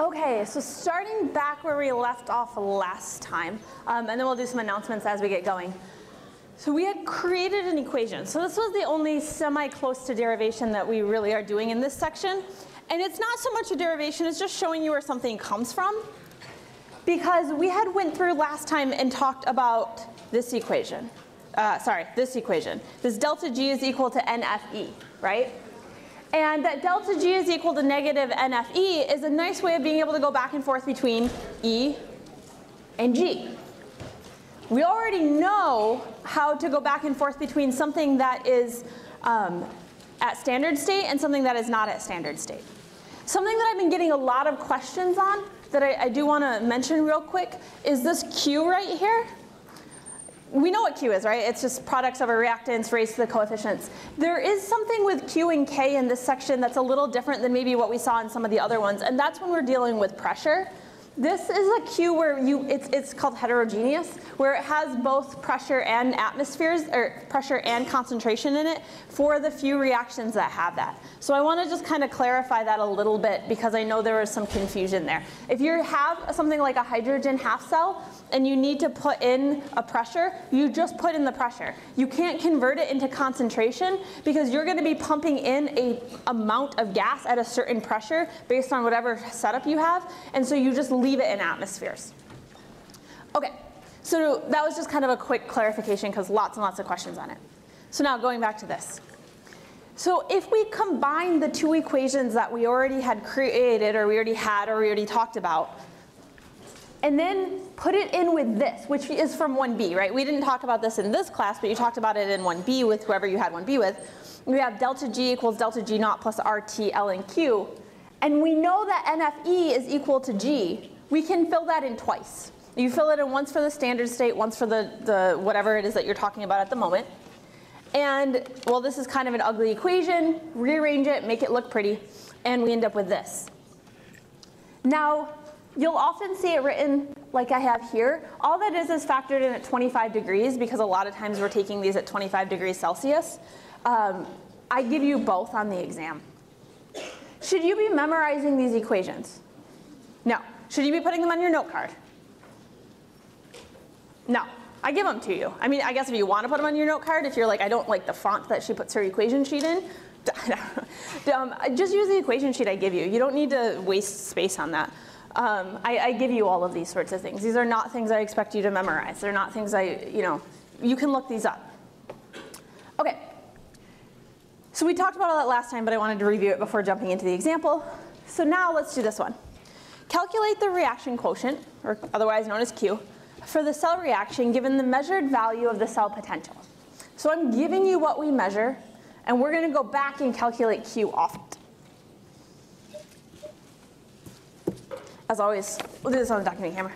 Okay, so starting back where we left off last time, and then we'll do some announcements as we get going. So we had created an equation. So this was the only semi-close to derivation that we really are doing in this section. And it's not so much a derivation, it's just showing you where something comes from. Because we had went through last time and talked about this equation. This equation. This delta G is equal to NFE, right? And that delta G is equal to negative NFE is a nice way of being able to go back and forth between E and G. We already know how to go back and forth between something that is at standard state and something that is not at standard state. Something that I've been getting a lot of questions on that I do want to mention real quick is this Q right here. We know what Q is, right? It's just products of a reactants raised to the coefficients. There is something with Q and K in this section that's a little different than maybe what we saw in some of the other ones, and that's when we're dealing with pressure. This is a Q where it's called heterogeneous, where it has both pressure and atmospheres, or pressure and concentration in it for the few reactions that have that. So I want to just kind of clarify that a little bit because I know there was some confusion there. If you have something like a hydrogen half cell and you need to put in a pressure, you just put in the pressure. You can't convert it into concentration because you're going to be pumping in an amount of gas at a certain pressure based on whatever setup you have, and so you just leave it in atmospheres. Okay, so that was just kind of a quick clarification because lots and lots of questions on it. So now going back to this. So if we combine the two equations that we already had created or we already talked about, and then put it in with this, which is from 1b, right? We didn't talk about this in this class, but you talked about it in 1b with whoever you had 1b with. We have delta G equals delta G naught plus RT Ln Q. And we know that NFE is equal to G. We can fill that in twice. You fill it in once for the standard state, once for the whatever it is that you're talking about at the moment. And, well, this is kind of an ugly equation. Rearrange it, make it look pretty, and we end up with this. Now, you'll often see it written like I have here. All that is factored in at 25 degrees because a lot of times we're taking these at 25 degrees Celsius. I give you both on the exam. Should you be memorizing these equations? No. Should you be putting them on your note card? No. I give them to you. I mean, I guess if you want to put them on your note card, if you're like, I don't like the font that she puts her equation sheet in, just use the equation sheet I give you. You don't need to waste space on that. I give you all of these sorts of things. These are not things I expect you to memorize. They're not things you can look these up. Okay. So we talked about all that last time, but I wanted to review it before jumping into the example. So now let's do this one. Calculate the reaction quotient, or otherwise known as Q, for the cell reaction given the measured value of the cell potential. So I'm giving you what we measure, and we're going to go back and calculate Q off it. As always, we'll do this on the document camera.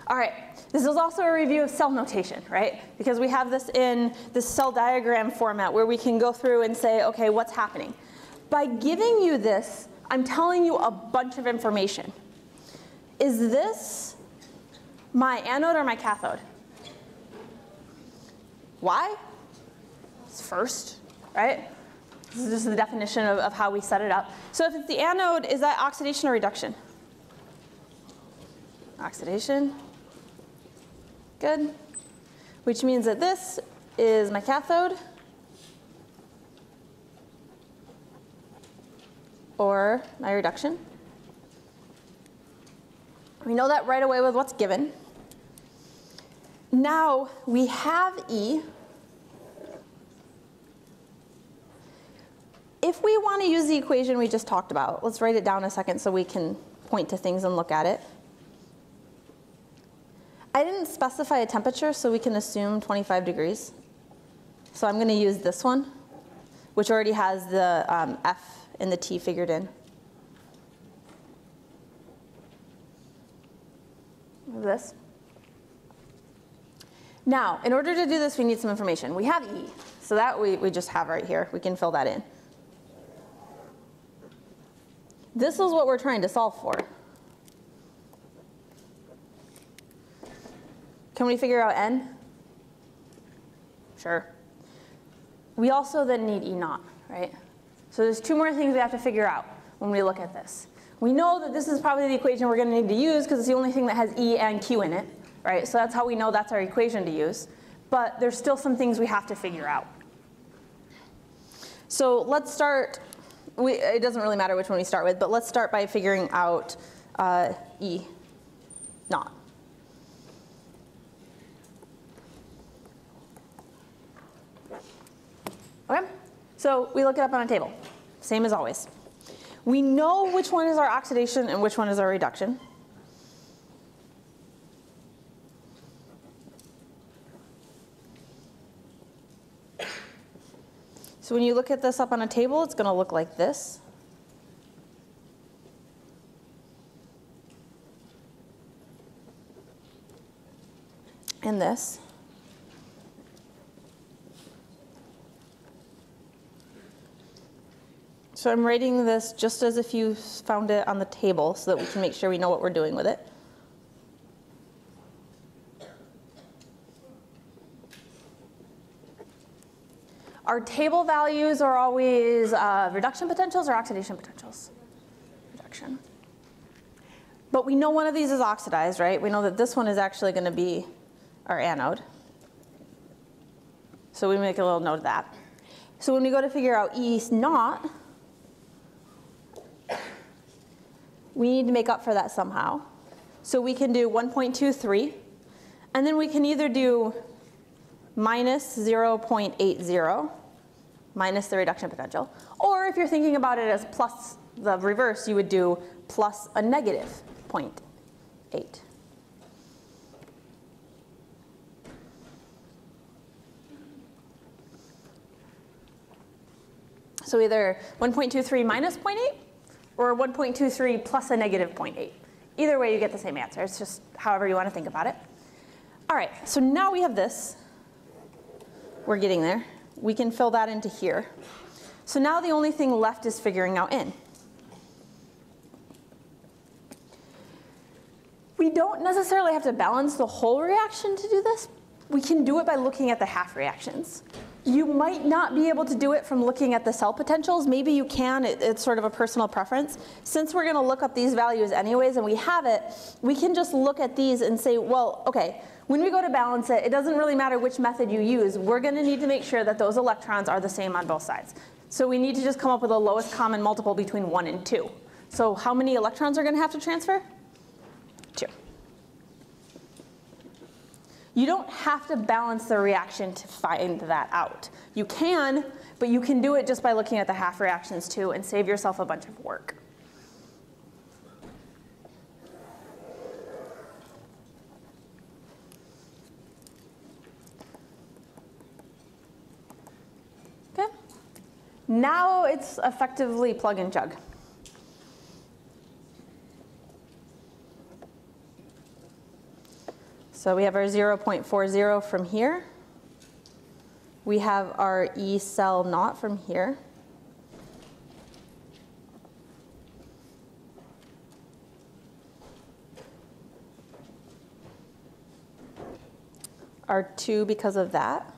All right. This is also a review of cell notation, right? Because we have this in this cell diagram format where we can go through and say, okay, what's happening? By giving you this, I'm telling you a bunch of information. Is this my anode or my cathode? Why? It's first, right? This is just the definition of how we set it up. So if it's the anode, is that oxidation or reduction? Oxidation. Good. Which means that this is my cathode or my reduction. We know that right away with what's given. Now we have E. If we want to use the equation we just talked about, let's write it down a second so we can point to things and look at it. I didn't specify a temperature, so we can assume 25 degrees. So I'm going to use this one, which already has the F and the T figured in. This. Now, in order to do this, we need some information. We have E, so that we just have right here. We can fill that in. This is what we're trying to solve for. Can we figure out N? Sure. We also then need E naught, right? So there's two more things we have to figure out when we look at this. We know that this is probably the equation we're going to need to use because it's the only thing that has E and Q in it, right? So that's how we know that's our equation to use. But there's still some things we have to figure out. So let's start, it doesn't really matter which one we start with, but let's start by figuring out E naught. Okay, so we look it up on a table, same as always. We know which one is our oxidation and which one is our reduction. So when you look at this up on a table, it's going to look like this. And this. So I'm writing this just as if you found it on the table so that we can make sure we know what we're doing with it. Our table values are always reduction potentials or oxidation potentials? Reduction. But we know one of these is oxidized, right? We know that this one is actually going to be our anode. So we make a little note of that. So when we go to figure out E naught, we need to make up for that somehow. So we can do 1.23, and then we can either do minus 0.80, minus the reduction potential, or if you're thinking about it as plus the reverse, you would do plus a negative 0.8. So either 1.23 minus 0.8, or 1.23 plus a negative 0.8. Either way, you get the same answer. It's just however you want to think about it. All right, so now we have this. We're getting there. We can fill that into here. So now the only thing left is figuring out N. We don't necessarily have to balance the whole reaction to do this. We can do it by looking at the half reactions. You might not be able to do it from looking at the cell potentials. Maybe you can. It's sort of a personal preference. Since we're going to look up these values anyways and we have it, we can just look at these and say, well, okay, when we go to balance it, it doesn't really matter which method you use. We're going to need to make sure that those electrons are the same on both sides. So we need to just come up with the lowest common multiple between 1 and 2. So how many electrons are going to have to transfer? 2. You don't have to balance the reaction to find that out. You can, but you can do it just by looking at the half reactions too and save yourself a bunch of work. Okay. Now it's effectively plug and chug. So we have our 0.40 from here. We have our E cell naught from here. Our 2 because of that.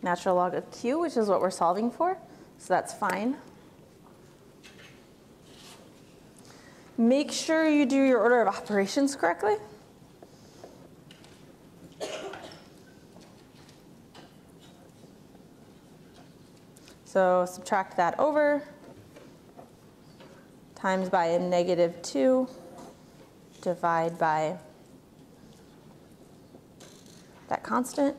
Natural log of Q, which is what we're solving for. So that's fine. Make sure you do your order of operations correctly. So subtract that over, times by a -2, divide by that constant.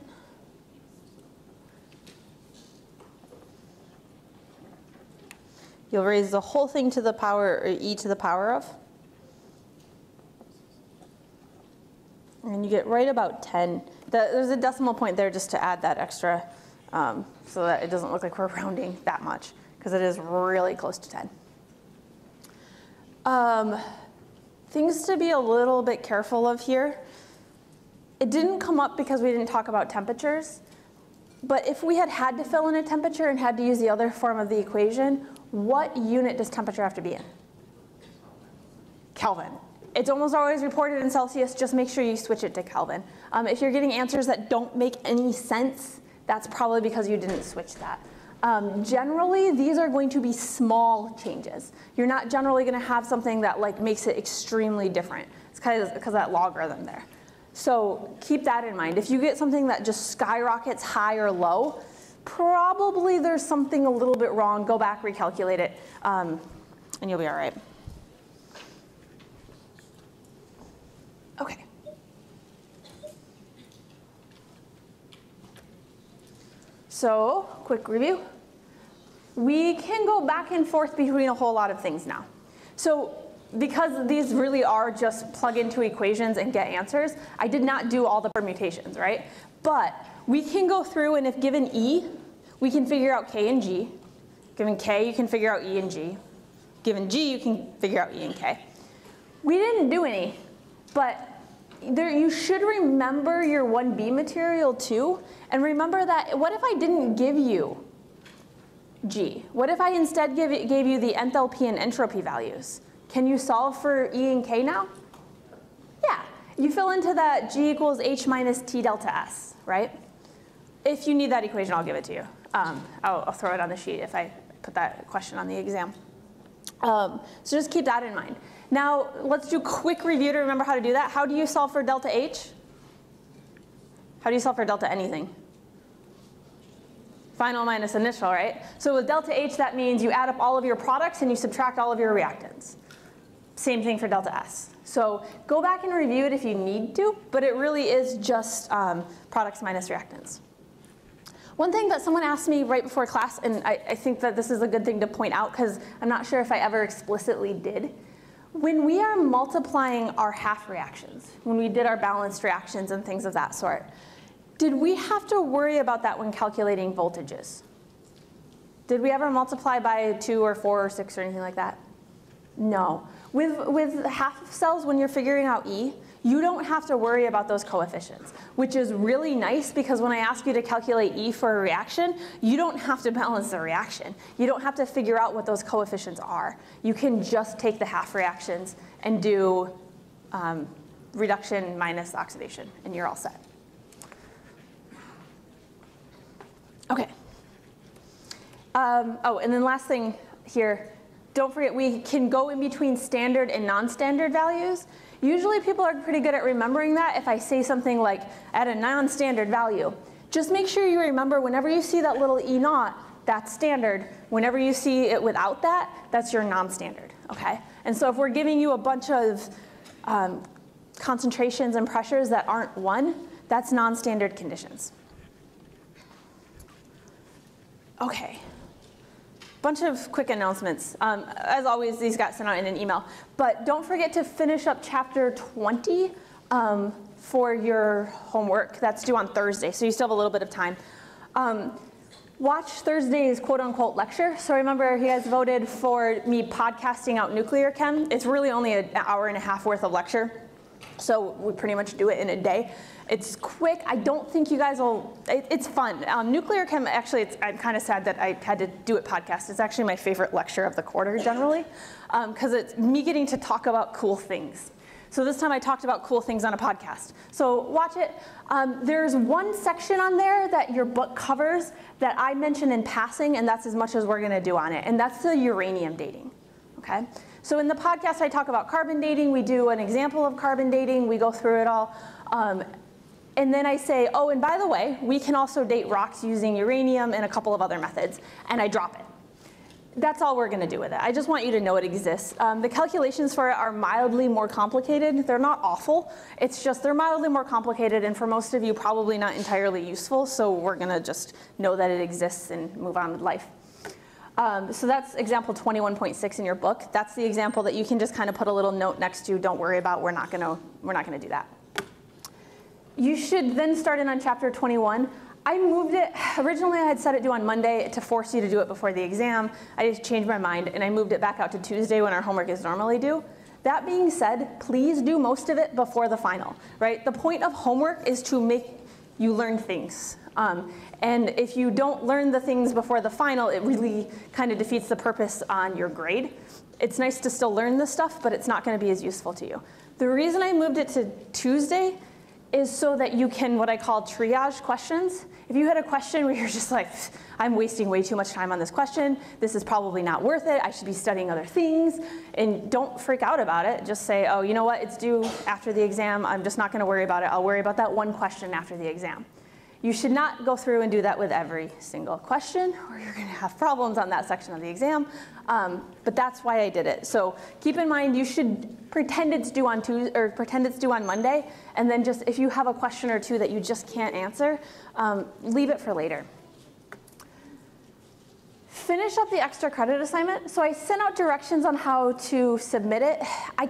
You'll raise the whole thing to the power, or e to the power of. And you get right about 10. There's a decimal point there just to add that extra so that it doesn't look like we're rounding that much, because it is really close to 10. Things to be a little bit careful of here. It didn't come up because we didn't talk about temperatures. But if we had to fill in a temperature and had to use the other form of the equation, what unit does temperature have to be in? Kelvin. It's almost always reported in Celsius. Just make sure you switch it to Kelvin. If you're getting answers that don't make any sense, that's probably because you didn't switch that. Generally, these are going to be small changes. You're not generally going to have something that like makes it extremely different. It's kind of because of that logarithm there. So keep that in mind. If you get something that just skyrockets high or low, probably there's something a little bit wrong. Go back, recalculate it, and you'll be all right. Okay. So, quick review. We can go back and forth between a whole lot of things now. So, because these really are just plug into equations and get answers, I did not do all the permutations, right? But we can go through, and if given E, we can figure out K and G. Given K, you can figure out E and G. Given G, you can figure out E and K. We didn't do any, but you should remember your 1B material too, and remember that what if I didn't give you G? What if I instead gave you the enthalpy and entropy values? Can you solve for E and K now? Yeah, you fill into that G equals H minus T delta S, right? If you need that equation, I'll give it to you. I'll throw it on the sheet if I put that question on the exam. So just keep that in mind. Now, let's do a quick review to remember how to do that. How do you solve for delta H? How do you solve for delta anything? Final minus initial, right? So with delta H, that means you add up all of your products and you subtract all of your reactants. Same thing for delta S. So go back and review it if you need to, but it really is just products minus reactants. One thing that someone asked me right before class, and I think that this is a good thing to point out because I'm not sure if I ever explicitly did. When we are multiplying our half reactions, when we did our balanced reactions and things of that sort, did we have to worry about that when calculating voltages? Did we ever multiply by 2 or 4 or 6 or anything like that? No. With half cells, when you're figuring out E, you don't have to worry about those coefficients, which is really nice because when I ask you to calculate E for a reaction, you don't have to balance the reaction. You don't have to figure out what those coefficients are. You can just take the half reactions and do reduction minus oxidation, and you're all set. Okay. Oh, and then last thing here, don't forget we can go in between standard and non-standard values. Usually people are pretty good at remembering that if I say something like at a non-standard value. Just make sure you remember whenever you see that little E naught, that's standard. Whenever you see it without that, that's your non-standard, okay? And so if we're giving you a bunch of concentrations and pressures that aren't 1, that's non-standard conditions. Okay. Bunch of quick announcements. As always, these got sent out in an email. But don't forget to finish up chapter 20 for your homework. That's due on Thursday, so you still have a little bit of time. Watch Thursday's quote-unquote lecture. So remember, you guys voted for me podcasting out nuclear chem. It's really only an hour and a half worth of lecture. So we pretty much do it in a day. It's quick. I don't think you guys will, it's fun. Nuclear chem, actually, I'm kind of sad that I had to do it podcast. It's actually my favorite lecture of the quarter generally, because it's me getting to talk about cool things. So this time I talked about cool things on a podcast. So watch it. There's one section on there that your book covers that I mention in passing, and that's as much as we're going to do on it, and that's the uranium dating, okay? So in the podcast I talk about carbon dating. We do an example of carbon dating. We go through it all. And then I say, oh, and by the way, we can also date rocks using uranium and a couple of other methods, and I drop it. That's all we're going to do with it. I just want you to know it exists. The calculations for it are mildly more complicated. They're not awful. It's just they're mildly more complicated, and for most of you, probably not entirely useful, so we're going to just know that it exists and move on with life. So that's example 21.6 in your book. That's the example that you can just kind of put a little note next to. Don't worry about. We're not going to do that. You should then start in on chapter 21. I moved it, originally I had set it due on Monday to force you to do it before the exam. I just changed my mind and I moved it back out to Tuesday when our homework is normally due. That being said, please do most of it before the final, right? The point of homework is to make you learn things. And if you don't learn the things before the final, it really kind of defeats the purpose on your grade. It's nice to still learn this stuff, but it's not going to be as useful to you. The reason I moved it to Tuesday is so that you can, what I call triage questions. If you had a question where you're just like, I'm wasting way too much time on this question, this is probably not worth it, I should be studying other things, and don't freak out about it. Just say, oh, you know what, it's due after the exam, I'm just not gonna worry about it, I'll worry about that one question after the exam. You should not go through and do that with every single question, or you're gonna have problems on that section of the exam, but that's why I did it. So keep in mind, you should pretend it's due on Tuesday, or pretend it's due on Monday, and then just, if you have a question or two that you just can't answer, leave it for later. Finish up the extra credit assignment. So I sent out directions on how to submit it. I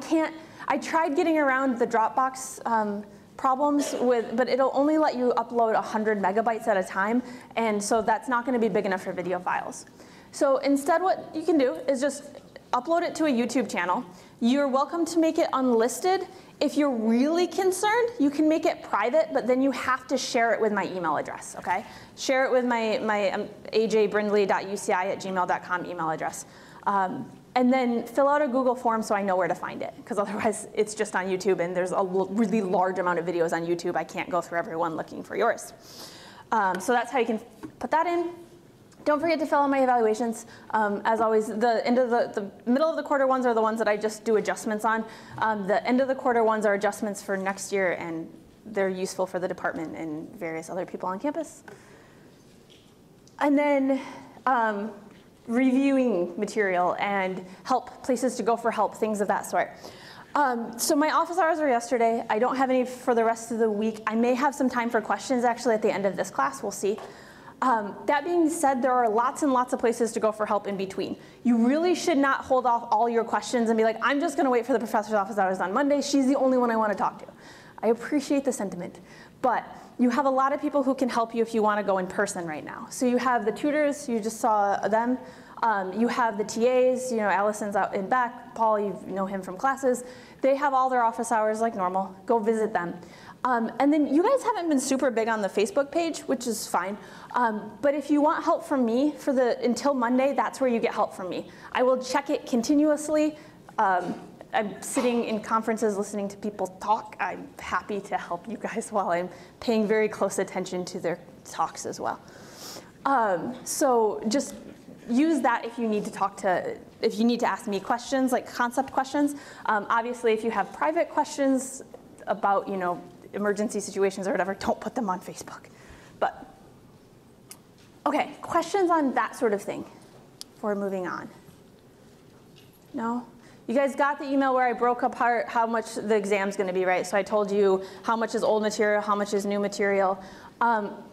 tried getting around the Dropbox problems but it'll only let you upload 100 megabytes at a time, and so that's not going to be big enough for video files. So instead what you can do is just upload it to a YouTube channel. You're welcome to make it unlisted. If you're really concerned, you can make it private, but then you have to share it with my email address, okay? Share it with my ajbrindley.uci@gmail.com email address. And then fill out a Google form so I know where to find it, because otherwise it's just on YouTube, and there's a really large amount of videos on YouTube. I can't go through everyone looking for yours. So that's how you can put that in. Don't forget to fill out my evaluations. As always, the middle of the quarter ones are the ones that I just do adjustments on. The end of the quarter ones are adjustments for next year, and they're useful for the department and various other people on campus. And then reviewing material and help, places to go for help, things of that sort. So my office hours were yesterday. I don't have any for the rest of the week. I may have some time for questions actually at the end of this class, we'll see. That being said, there are lots and lots of places to go for help in between. You really should not hold off all your questions and be like, I'm just gonna wait for the professor's office hours on Monday. She's the only one I wanna talk to. I appreciate the sentiment, but you have a lot of people who can help you if you wanna go in person right now. So you have the tutors, you just saw them. You have the TAs, you know, Allison's out in back, Paul, you know him from classes. They have all their office hours like normal. Go visit them. And then you guys haven't been super big on the Facebook page, which is fine. But if you want help from me until Monday, that's where you get help from me. I will check it continuously. I'm sitting in conferences listening to people talk. I'm happy to help you guys while I'm paying very close attention to their talks as well. So just use that if you need to if you need to ask me questions, like concept questions. Obviously, if you have private questions about, you know, emergency situations or whatever, don't put them on Facebook. But, okay, questions on that sort of thing before moving on? No? You guys got the email where I broke apart how much the exam's gonna be, right? So I told you how much is old material, how much is new material.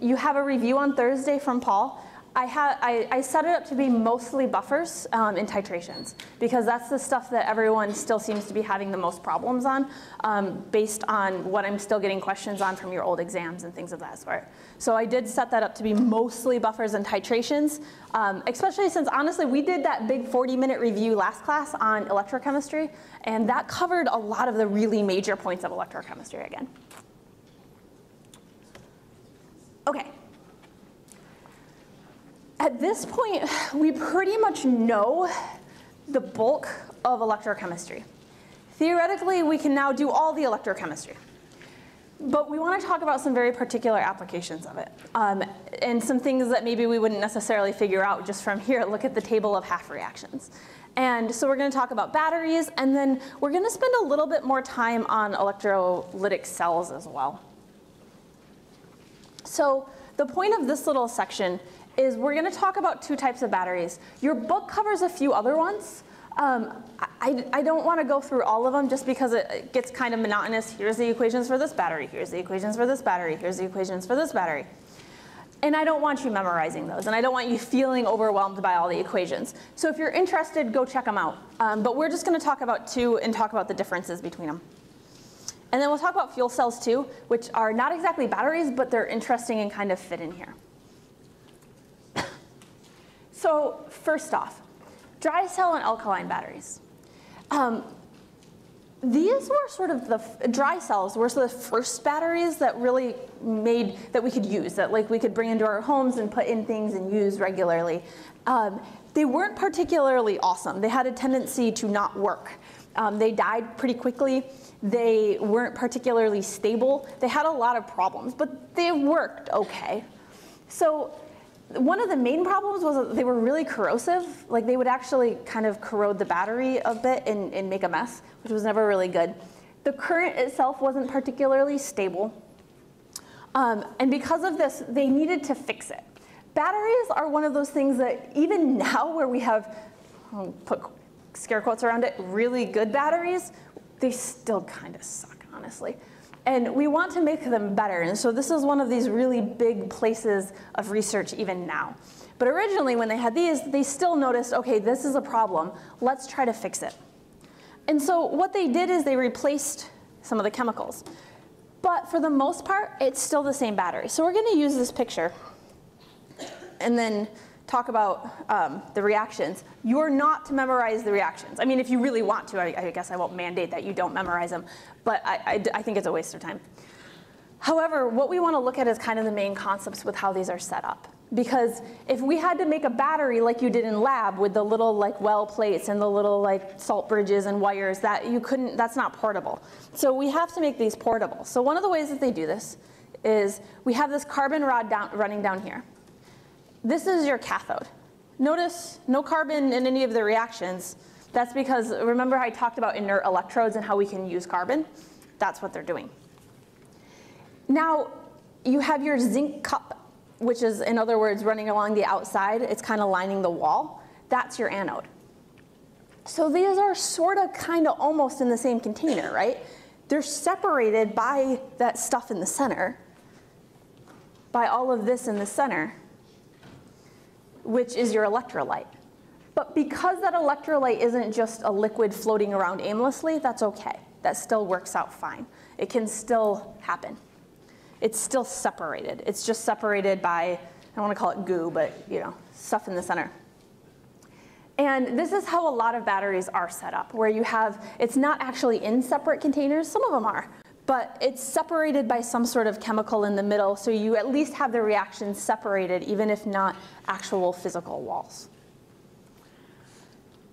You have a review on Thursday from Paul. I set it up to be mostly buffers and titrations, because that's the stuff that everyone still seems to be having the most problems on, based on what I'm still getting questions on from your old exams and things of that sort. So I did set that up to be mostly buffers and titrations, especially since honestly we did that big 40-minute review last class on electrochemistry, and that covered a lot of the really major points of electrochemistry again. Okay. At this point, we pretty much know the bulk of electrochemistry. Theoretically, we can now do all the electrochemistry. But we want to talk about some very particular applications of it, and some things that maybe we wouldn't necessarily figure out just from here. Look at the table of half reactions. And so we're going to talk about batteries, and then we're going to spend a little bit more time on electrolytic cells as well. So the point of this little section is we're going to talk about two types of batteries. Your book covers a few other ones. I don't want to go through all of them just because it gets kind of monotonous. Here's the equations for this battery. Here's the equations for this battery. Here's the equations for this battery. And I don't want you memorizing those. And I don't want you feeling overwhelmed by all the equations. So if you're interested, go check them out. But we're just going to talk about two and talk about the differences between them. And then we'll talk about fuel cells too, which are not exactly batteries, but they're interesting and kind of fit in here. So first off, dry cell and alkaline batteries. These were sort of the dry cells were sort of the first batteries that really made that we could use, that like we could bring into our homes and put in things and use regularly. They weren't particularly awesome. They had a tendency to not work. They died pretty quickly. They weren't particularly stable. They had a lot of problems, but they worked okay. So one of the main problems was that they were really corrosive. Like they would actually kind of corrode the battery a bit and make a mess, which was never really good. The current itself wasn't particularly stable. And because of this, they needed to fix it. Batteries are one of those things that even now where we have, I'll put scare quotes around it, really good batteries, they still kind of suck, honestly. And we want to make them better. And so this is one of these really big places of research even now. But originally when they had these, they still noticed, okay, this is a problem. Let's try to fix it. And so what they did is they replaced some of the chemicals. But for the most part, it's still the same battery. So we're going to use this picture and then talk about the reactions. You're not to memorize the reactions. I mean, if you really want to, I guess I won't mandate that you don't memorize them, but I think it's a waste of time. However, what we want to look at is kind of the main concepts with how these are set up. Because if we had to make a battery like you did in lab with the little like well plates and the little like salt bridges and wires, that's not portable. So we have to make these portable. So one of the ways that they do this is we have this carbon rod running down here. This is your cathode. Notice no carbon in any of the reactions. That's because, remember I talked about inert electrodes and how we can use carbon? That's what they're doing. Now, you have your zinc cup, which is, in other words, running along the outside. It's kind of lining the wall. That's your anode. So these are sort of, kind of, almost in the same container, right? They're separated by that stuff in the center, by all of this in the center, which is your electrolyte. But because that electrolyte isn't just a liquid floating around aimlessly, that's okay. That still works out fine. It can still happen. It's still separated. It's just separated by, I don't want to call it goo, but stuff in the center. And this is how a lot of batteries are set up, where you have, it's not actually in separate containers. Some of them are. But it's separated by some sort of chemical in the middle, so you at least have the reactions separated, even if not actual physical walls.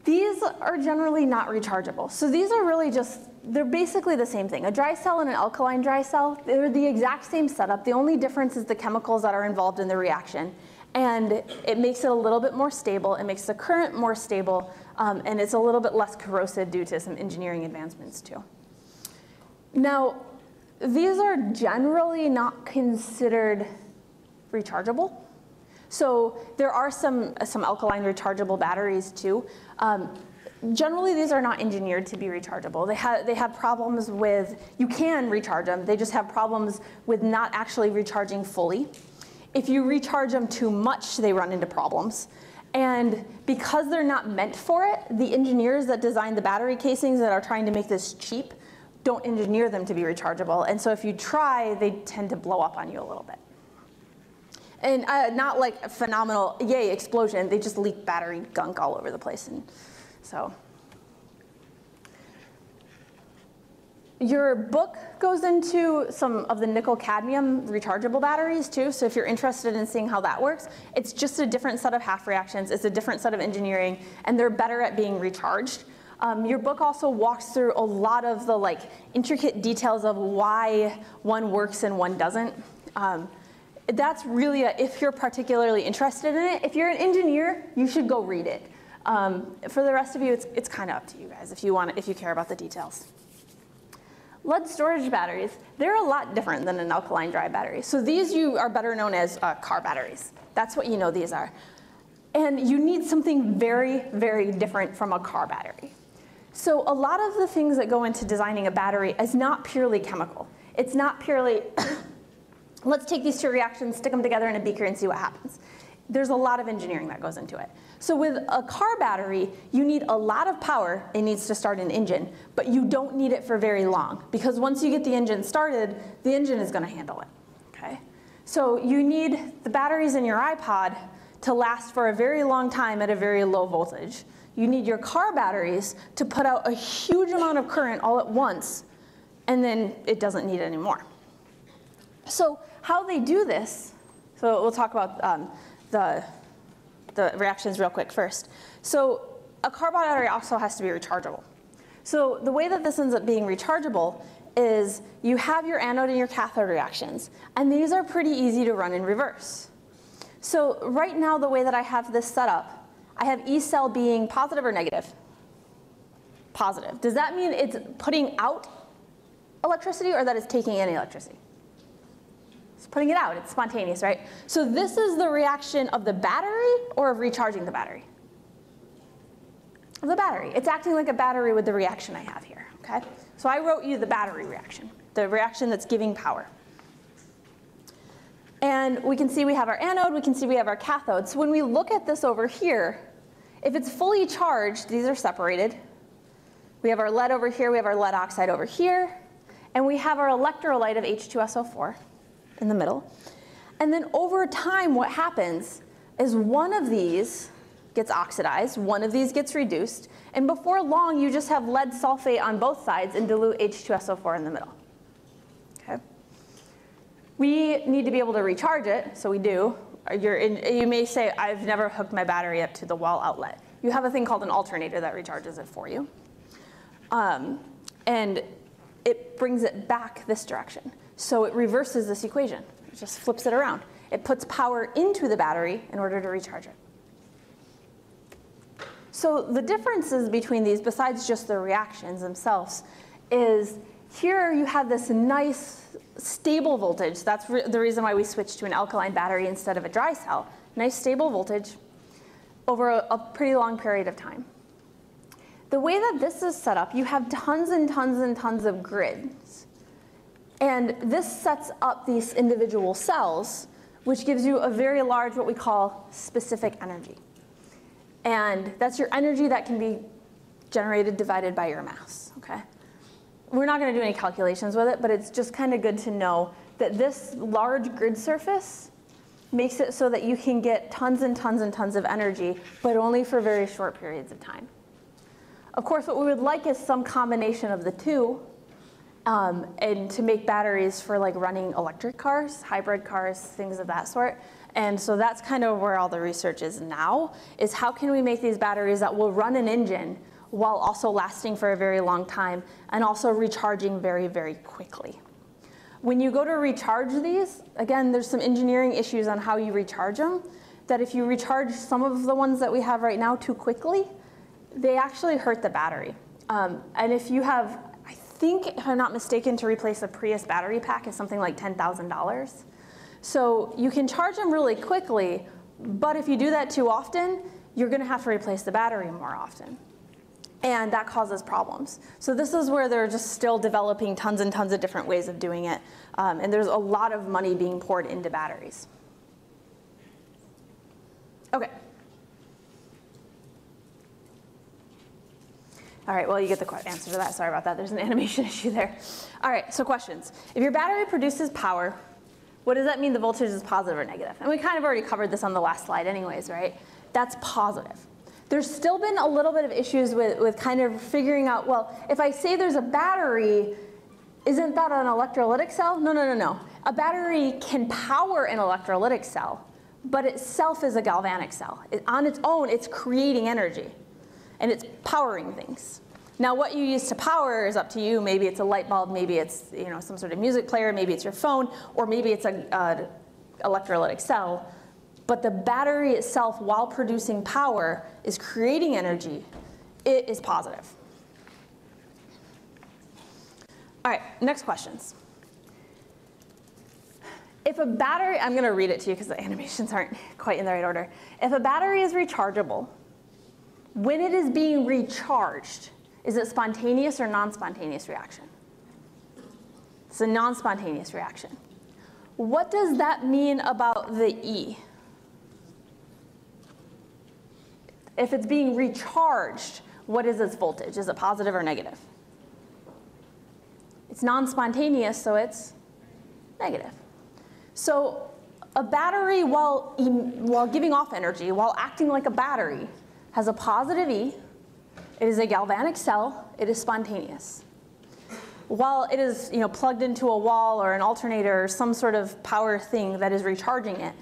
These are generally not rechargeable. So these are really just, they're basically the same thing. A dry cell and an alkaline dry cell, they're the exact same setup. The only difference is the chemicals that are involved in the reaction. And it makes it a little bit more stable. It makes the current more stable, and it's a little bit less corrosive due to some engineering advancements too. Now, these are generally not considered rechargeable. So there are some alkaline rechargeable batteries too. Generally, these are not engineered to be rechargeable. They have problems with, you can recharge them, they just have problems with not actually recharging fully. If you recharge them too much, they run into problems. And because they're not meant for it, the engineers that designed the battery casings that are trying to make this cheap don't engineer them to be rechargeable. And so if you try, they tend to blow up on you a little bit. And not like a phenomenal, yay, explosion. They just leak battery gunk all over the place. And so your book goes into some of the nickel cadmium rechargeable batteries too. So if you're interested in seeing how that works, it's just a different set of half reactions. It's a different set of engineering, and they're better at being recharged. Your book also walks through a lot of the intricate details of why one works and one doesn't. That's really, if you're particularly interested in it. If you're an engineer, you should go read it. For the rest of you, it's kind of up to you guys if you care about the details. Lead storage batteries, they're a lot different than an alkaline dry battery. So these are better known as car batteries. That's what you know these are. And you need something very, very different from a car battery. So a lot of the things that go into designing a battery is not purely chemical. It's not purely, let's take these two reactions, stick them together in a beaker and see what happens. There's a lot of engineering that goes into it. So with a car battery, you need a lot of power. It needs to start an engine, but you don't need it for very long, because once you get the engine started, the engine is going to handle it. Okay? So you need the batteries in your iPod to last for a very long time at a very low voltage. You need your car batteries to put out a huge amount of current all at once, and then it doesn't need any more. So how they do this, so we'll talk about the reactions real quick first. So a car battery also has to be rechargeable. So the way that this ends up being rechargeable is you have your anode and your cathode reactions, and these are pretty easy to run in reverse. So right now, the way that I have this set up, I have E cell being positive or negative? Positive. Does that mean it's putting out electricity or that it's taking in electricity? It's putting it out. It's spontaneous, right? So this is the reaction of the battery or of recharging the battery? Of the battery. It's acting like a battery with the reaction I have here, okay? So I wrote you the battery reaction, the reaction that's giving power. And we can see we have our anode, we can see we have our cathode. So when we look at this over here, if it's fully charged, these are separated. We have our lead over here, we have our lead oxide over here, and we have our electrolyte of H2SO4 in the middle. And then over time, what happens is one of these gets oxidized, one of these gets reduced, and before long, you just have lead sulfate on both sides and dilute H2SO4 in the middle. Okay? We need to be able to recharge it, so we do. You may say, I've never hooked my battery up to the wall outlet. You have a thing called an alternator that recharges it for you. And it brings it back this direction. So it reverses this equation. It just flips it around. It puts power into the battery in order to recharge it. So the differences between these, besides just the reactions themselves, is here you have this nice stable voltage. That's the reason why we switched to an alkaline battery instead of a dry cell. Nice stable voltage over a pretty long period of time. The way that this is set up, you have tons and tons and tons of grids. And this sets up these individual cells, which gives you a very large, what we call specific energy. And that's your energy that can be generated divided by your mass, okay? We're not going to do any calculations with it, but it's just kind of good to know that this large grid surface makes it so that you can get tons and tons and tons of energy, but only for very short periods of time. Of course, what we would like is some combination of the two, and to make batteries for like running electric cars, hybrid cars, things of that sort. And so that's kind of where all the research is now, is how can we make these batteries that will run an engine while also lasting for a very long time and also recharging very, very quickly. When you go to recharge these, again, there's some engineering issues on how you recharge them, that if you recharge some of the ones that we have right now too quickly, they actually hurt the battery. And if you have, I think, if I'm not mistaken, to replace a Prius battery pack is something like $10,000. So you can charge them really quickly, but if you do that too often, you're going to have to replace the battery more often. And that causes problems. So this is where they're just still developing tons and tons of different ways of doing it. And there's a lot of money being poured into batteries. Okay. All right, well, you get the answer to that. Sorry about that. There's an animation issue there. All right, so questions. If your battery produces power, what does that mean the voltage is positive or negative? And we kind of already covered this on the last slide anyways, right? That's positive. There's still been a little bit of issues with kind of figuring out, well, if I say there's a battery, isn't that an electrolytic cell? No, no, no, no. A battery can power an electrolytic cell, but itself is a galvanic cell. On its own, it's creating energy, and it's powering things. Now, what you use to power is up to you. Maybe it's a light bulb, maybe it's some sort of music player, maybe it's your phone, or maybe it's an electrolytic cell. But the battery itself, while producing power, is creating energy. It is positive. All right, next questions. If a battery, I'm going to read it to you because the animations aren't quite in the right order. If a battery is rechargeable, when it is being recharged, is it spontaneous or non-spontaneous reaction? It's a non-spontaneous reaction. What does that mean about the E? If it's being recharged, what is its voltage? Is it positive or negative? It's non-spontaneous, so it's negative. So a battery, while giving off energy, while acting like a battery, has a positive E. It is a galvanic cell. It is spontaneous. While it is plugged into a wall or an alternator or some sort of power thing that is recharging it,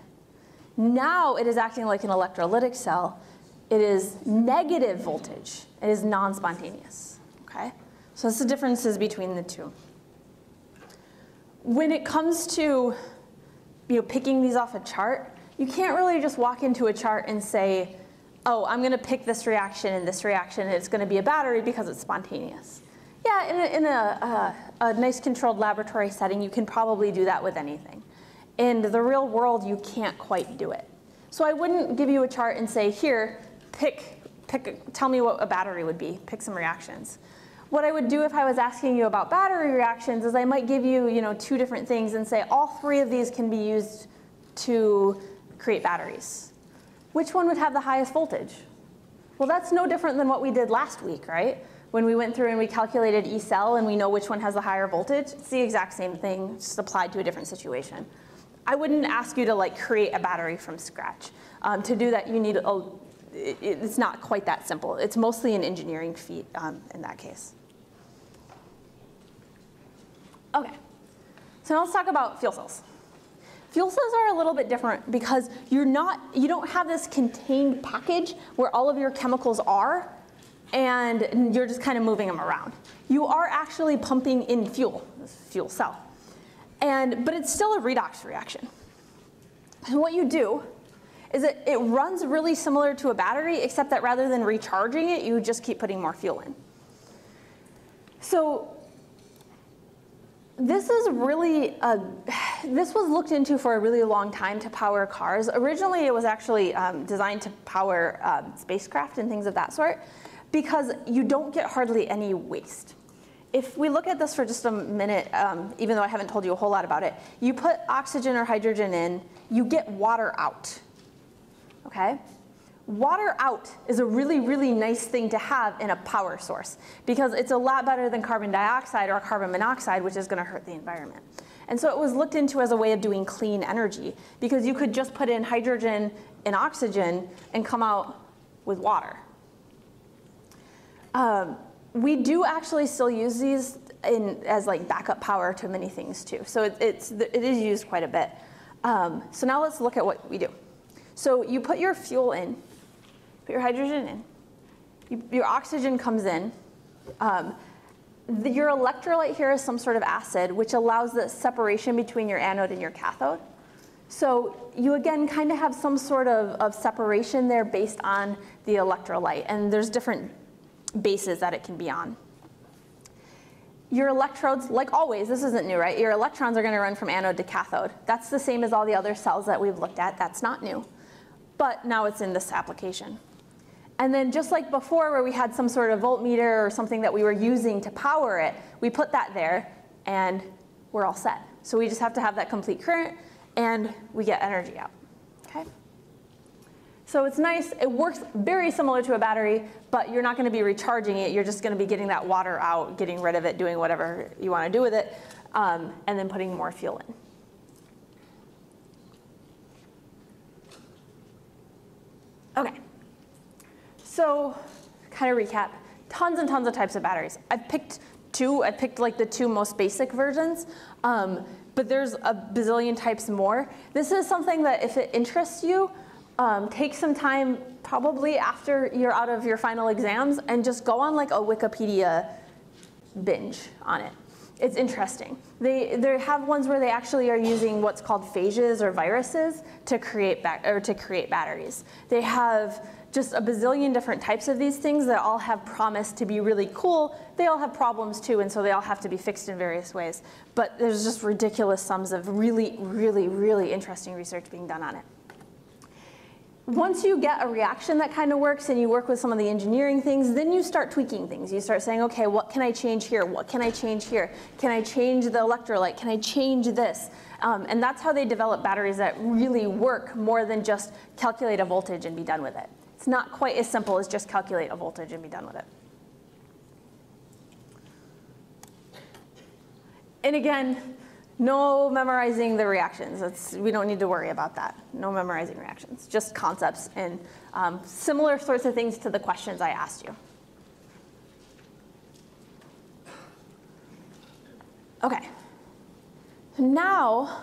now it is acting like an electrolytic cell. It is negative voltage. It is non-spontaneous. okay? So that's the differences between the two. When it comes to picking these off a chart, you can't really just walk into a chart and say, oh, I'm going to pick this reaction and it's going to be a battery because it's spontaneous. Yeah, in a nice controlled laboratory setting, you can probably do that with anything. In the real world, you can't quite do it. So I wouldn't give you a chart and say, here, tell me what a battery would be, pick some reactions. What I would do if I was asking you about battery reactions is I might give you, 2 different things and say all 3 of these can be used to create batteries. Which one would have the highest voltage? Well, that's no different than what we did last week, right? When we went through and we calculated E cell and we know which one has the higher voltage, it's the exact same thing, just applied to a different situation. I wouldn't ask you to create a battery from scratch. To do that, you need it's not quite that simple. It's mostly an engineering feat in that case. Okay, so now let's talk about fuel cells. Fuel cells are a little bit different because you don't have this contained package where all of your chemicals are and you're just kind of moving them around. You are actually pumping in fuel cell. But it's still a redox reaction. And what you do is it runs really similar to a battery, except that rather than recharging it, you just keep putting more fuel in. So this was looked into for a really long time to power cars. Originally, it was actually designed to power spacecraft and things of that sort, because you don't get hardly any waste. If we look at this for just a minute, even though I haven't told you a whole lot about it, you put oxygen or hydrogen in, you get water out, okay? Water out is a really, really nice thing to have in a power source because it's a lot better than carbon dioxide or carbon monoxide, which is going to hurt the environment. And so it was looked into as a way of doing clean energy because you could just put in hydrogen and oxygen and come out with water. We do actually still use these as backup power to many things too. So it is used quite a bit. So now let's look at what we do. So you put your fuel in, put your hydrogen in, your oxygen comes in. Your electrolyte here is some sort of acid, which allows the separation between your anode and your cathode. So you again kind of have some sort of separation there based on the electrolyte, and there's different bases that it can be on. Your electrodes, like always, this isn't new, right? Your electrons are going to run from anode to cathode. That's the same as all the other cells that we've looked at. That's not new. But now it's in this application. And then just like before where we had some sort of voltmeter or something that we were using to power it, we put that there and we're all set. So we just have to have that complete current and we get energy out, okay? So it's nice, it works very similar to a battery, but you're not going to be recharging it, you're just going to be getting that water out, getting rid of it, doing whatever you want to do with it, and then putting more fuel in. Okay, so kind of recap, tons and tons of types of batteries. I've picked 2, I picked the 2 most basic versions, but there's a bazillion types more. This is something that if it interests you, take some time probably after you're out of your final exams and just go on a Wikipedia binge on it. It's interesting. They have ones where they actually are using what's called phages or viruses to create batteries. They have just a bazillion different types of these things that all have promise to be really cool. They all have problems too, and so they all have to be fixed in various ways. But there's just ridiculous sums of really, really, really interesting research being done on it. Once you get a reaction that kind of works and you work with some of the engineering things, then you start tweaking things. You start saying, okay, what can I change here? What can I change here? Can I change the electrolyte? Can I change this? And that's how they develop batteries that really work more than just calculate a voltage and be done with it. It's not quite as simple as just calculate a voltage and be done with it. And again, no memorizing the reactions. We don't need to worry about that. No memorizing reactions, just concepts and similar sorts of things to the questions I asked you. Okay, now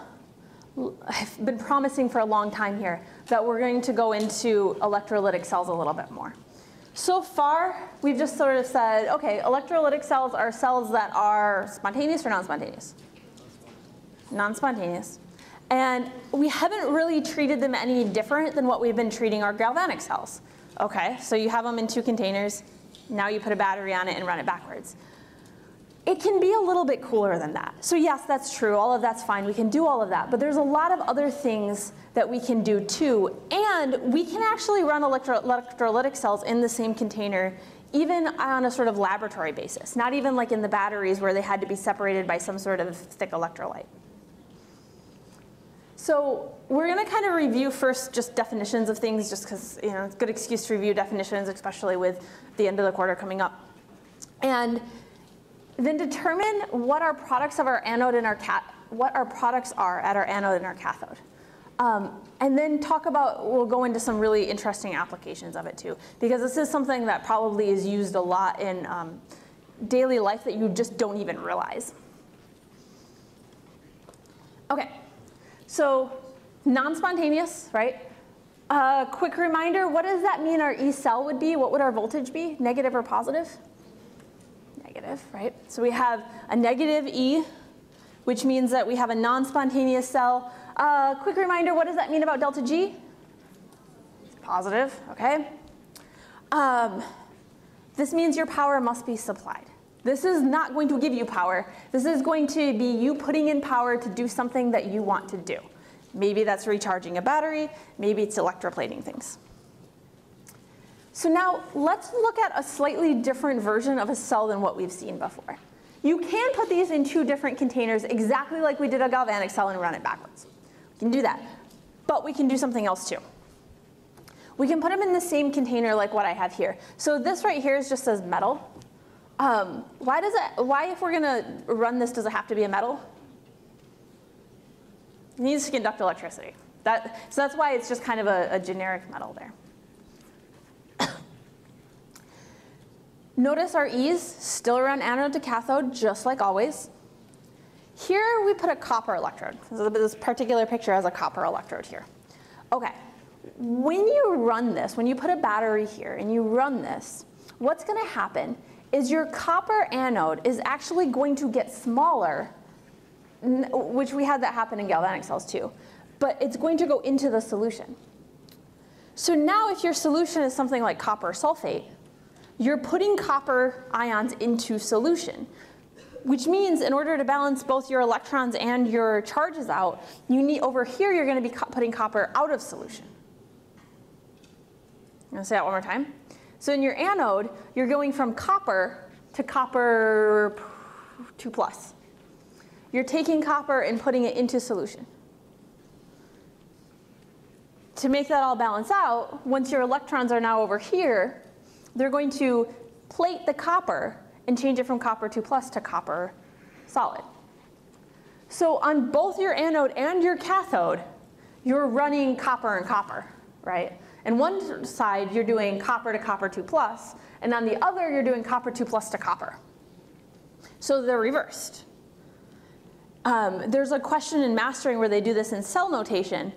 I've been promising for a long time here that we're going to go into electrolytic cells a little bit more. So far, we've just sort of said, okay, electrolytic cells are cells that are spontaneous or non-spontaneous? Non-spontaneous. And we haven't really treated them any different than what we've been treating our galvanic cells. Okay, so you have them in 2 containers. Now you put a battery on it and run it backwards. It can be a little bit cooler than that. So yes, that's true. All of that's fine. We can do all of that. But there's a lot of other things that we can do too. And we can actually run electrolytic cells in the same container, even on a sort of laboratory basis. Not even like in the batteries where they had to be separated by some sort of thick electrolyte. So we're going to kind of review first just definitions of things, just because it's a good excuse to review definitions, especially with the end of the quarter coming up. And then determine what our products of our anode and what our products are at our anode and our cathode. And then talk about, we'll go into some really interesting applications of it too, because this is something that probably is used a lot in daily life that you just don't even realize. Okay, so non-spontaneous, right? Quick reminder, what does that mean our E cell would be? What would our voltage be, negative or positive? Negative, right? So we have a negative E, which means that we have a non-spontaneous cell. Quick reminder, what does that mean about delta G? Positive, okay? This means your power must be supplied. This is not going to give you power. This is going to be you putting in power to do something that you want to do. Maybe that's recharging a battery, maybe it's electroplating things. So now let's look at a slightly different version of a cell than what we've seen before. You can put these in 2 different containers exactly like we did a galvanic cell and run it backwards. We can do that, but we can do something else too. We can put them in the same container like what I have here. So this right here is just as metal. Why if we're gonna run this, does it have to be a metal? It needs to conduct electricity. So that's why it's just kind of a generic metal there. Notice our E's still run anode to cathode, just like always. Here we put a copper electrode. This particular picture has a copper electrode here. Okay, when you run this, when you put a battery here and you run this, what's going to happen is your copper anode is actually going to get smaller, which we had that happen in galvanic cells too, but it's going to go into the solution. So now if your solution is something like copper sulfate, you're putting copper ions into solution, which means in order to balance both your electrons and your charges out, over here you're going to be putting copper out of solution. I'm going to say that one more time. So in your anode, you're going from copper to copper 2+. You're taking copper and putting it into solution. To make that all balance out, once your electrons are now over here, they're going to plate the copper and change it from copper 2+ to copper solid. So on both your anode and your cathode, you're running copper and copper, right? And one side, you're doing copper to copper 2+, and on the other, you're doing copper 2+ to copper. So they're reversed. There's a question in mastering where they do this in cell notation,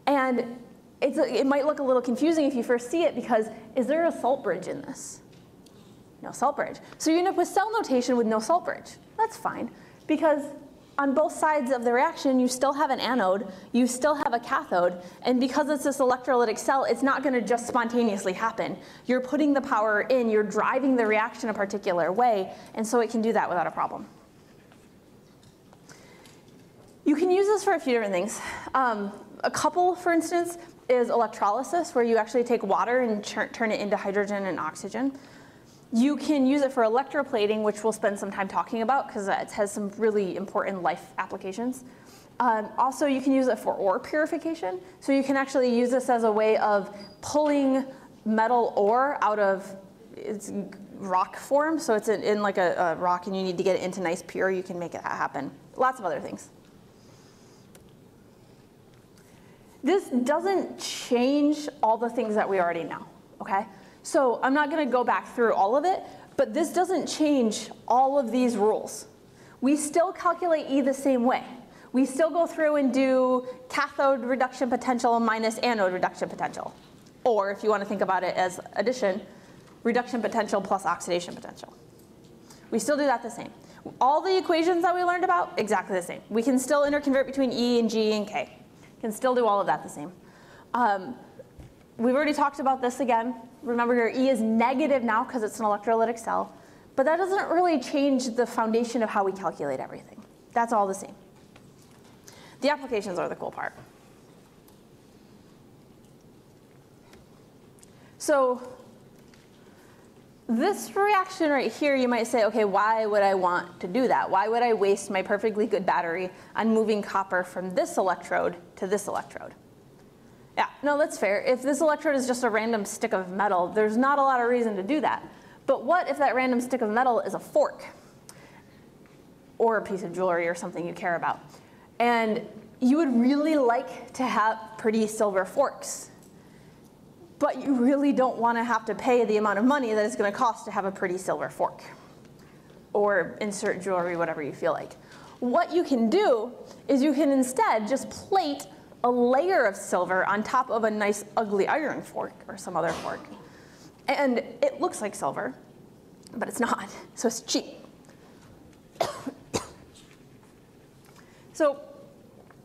and it might look a little confusing if you first see it, because is there a salt bridge in this? No salt bridge. So you end up with cell notation with no salt bridge. That's fine, because on both sides of the reaction, you still have an anode, you still have a cathode, and because it's this electrolytic cell, it's not going to just spontaneously happen. You're putting the power in, you're driving the reaction a particular way, and so it can do that without a problem. You can use this for a few different things. A couple, for instance, is electrolysis, where you actually take water and turn it into hydrogen and oxygen. You can use it for electroplating, which we'll spend some time talking about because it has some really important life applications. Also, you can use it for ore purification. So you can actually use this as a way of pulling metal ore out of its rock form. So it's in like a rock and you need to get it into nice pure, you can make it happen. Lots of other things. This doesn't change all the things that we already know, okay? So I'm not going to go back through all of it, but this doesn't change all of these rules. We still calculate E the same way. We still go through and do cathode reduction potential minus anode reduction potential. Or if you want to think about it as addition, reduction potential plus oxidation potential. We still do that the same. All the equations that we learned about, exactly the same. We can still interconvert between E and G and K. Can still do all of that the same. We've already talked about this again. Remember, your E is negative now because it's an electrolytic cell. But that doesn't really change the foundation of how we calculate everything. That's all the same. The applications are the cool part. So this reaction right here, you might say, okay, why would I want to do that? Why would I waste my perfectly good battery on moving copper from this electrode to this electrode? Yeah, no, that's fair. If this electrode is just a random stick of metal, there's not a lot of reason to do that. But what if that random stick of metal is a fork or a piece of jewelry or something you care about? And you would really like to have pretty silver forks, but you really don't want to have to pay the amount of money that it's going to cost to have a pretty silver fork or insert jewelry, whatever you feel like. What you can do is you can instead just plate a layer of silver on top of a nice ugly iron fork or some other fork. And it looks like silver, but it's not, so it's cheap. So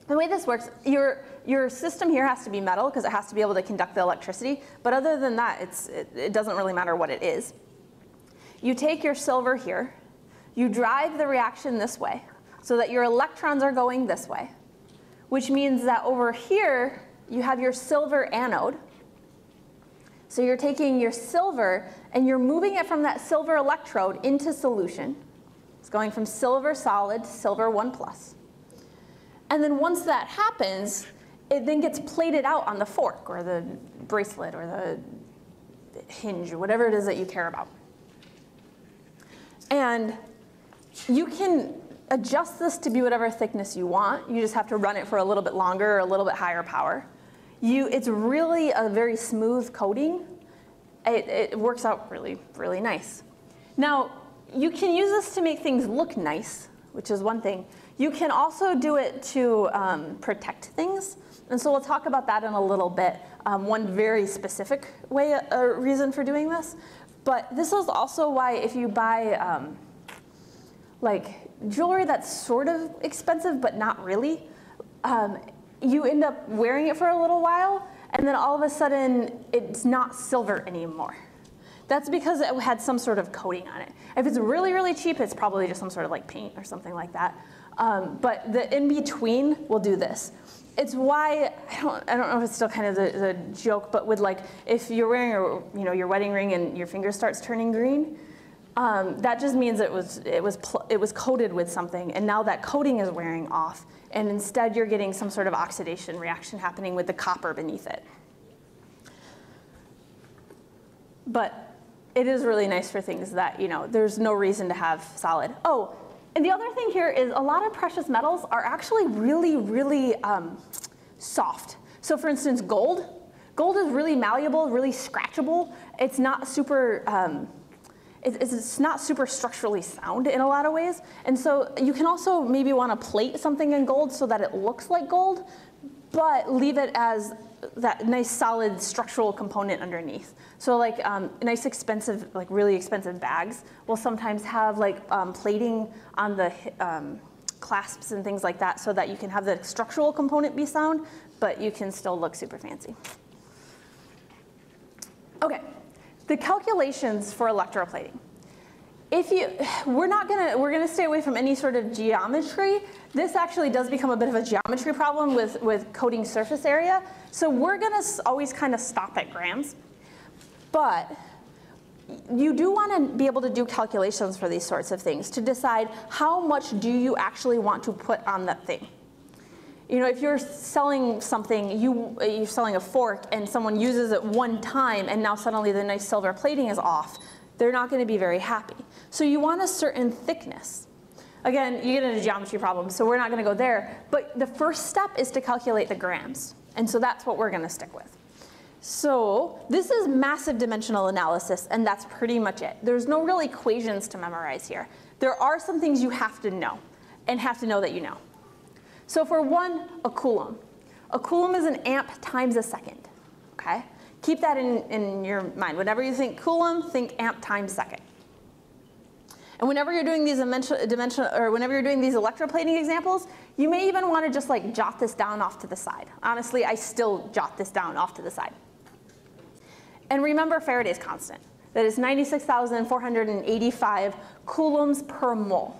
the way this works, your system here has to be metal because it has to be able to conduct the electricity, but other than that, it doesn't really matter what it is. You take your silver here, you drive the reaction this way so that your electrons are going this way, which means that over here, you have your silver anode. So you're taking your silver and you're moving it from that silver electrode into solution. It's going from silver solid to silver 1+. And then once that happens, it then gets plated out on the fork or the bracelet or the hinge or whatever it is that you care about. And you can adjust this to be whatever thickness you want. You just have to run it for a little bit longer or a little bit higher power. It's really a very smooth coating. It works out really, really nice. Now, you can use this to make things look nice, which is one thing. You can also do it to protect things. And so we'll talk about that in a little bit, one very specific way, a reason for doing this. But this is also why if you buy like jewelry that's sort of expensive but not really, you end up wearing it for a little while, and then all of a sudden it's not silver anymore. That's because it had some sort of coating on it. If it's really, really cheap, it's probably just some sort of like paint or something like that. But the in-between will do this. It's why, I don't know if it's still kind of the joke, but with like, if you're wearing your wedding ring and your finger starts turning green, that just means it was coated with something, and now that coating is wearing off, and instead you're getting some sort of oxidation reaction happening with the copper beneath it. But it is really nice for things that, there's no reason to have solid. Oh, and the other thing here is a lot of precious metals are actually really, really soft. So for instance, gold is really malleable, really scratchable. It's not super, it's not super structurally sound in a lot of ways. And so you can also maybe want to plate something in gold so that it looks like gold, but leave it as that nice solid structural component underneath. So like nice expensive, like really expensive bags will sometimes have like plating on the clasps and things like that so that you can have the structural component be sound, but you can still look super fancy. Okay, the calculations for electroplating. We're gonna stay away from any sort of geometry. This actually does become a bit of a geometry problem with coating surface area. So we're gonna always kind of stop at grams. But you do want to be able to do calculations for these sorts of things to decide how much do you actually want to put on that thing. If you're selling something, you're selling a fork and someone uses it one time and now suddenly the nice silver plating is off, they're not going to be very happy. So you want a certain thickness. Again, you get into geometry problems, so we're not going to go there. But the first step is to calculate the grams. And so that's what we're going to stick with. So this is massive dimensional analysis, and that's pretty much it. There's no real equations to memorize here. There are some things you have to know, and have to know that you know. So for one, a coulomb. A coulomb is an amp times a second, okay? Keep that in your mind. Whenever you think coulomb, think amp times second. And whenever you're doing these whenever you're doing these electroplating examples, you may even want to just like jot this down off to the side. Honestly, I still jot this down off to the side. And remember Faraday's constant. That is 96,485 coulombs per mole.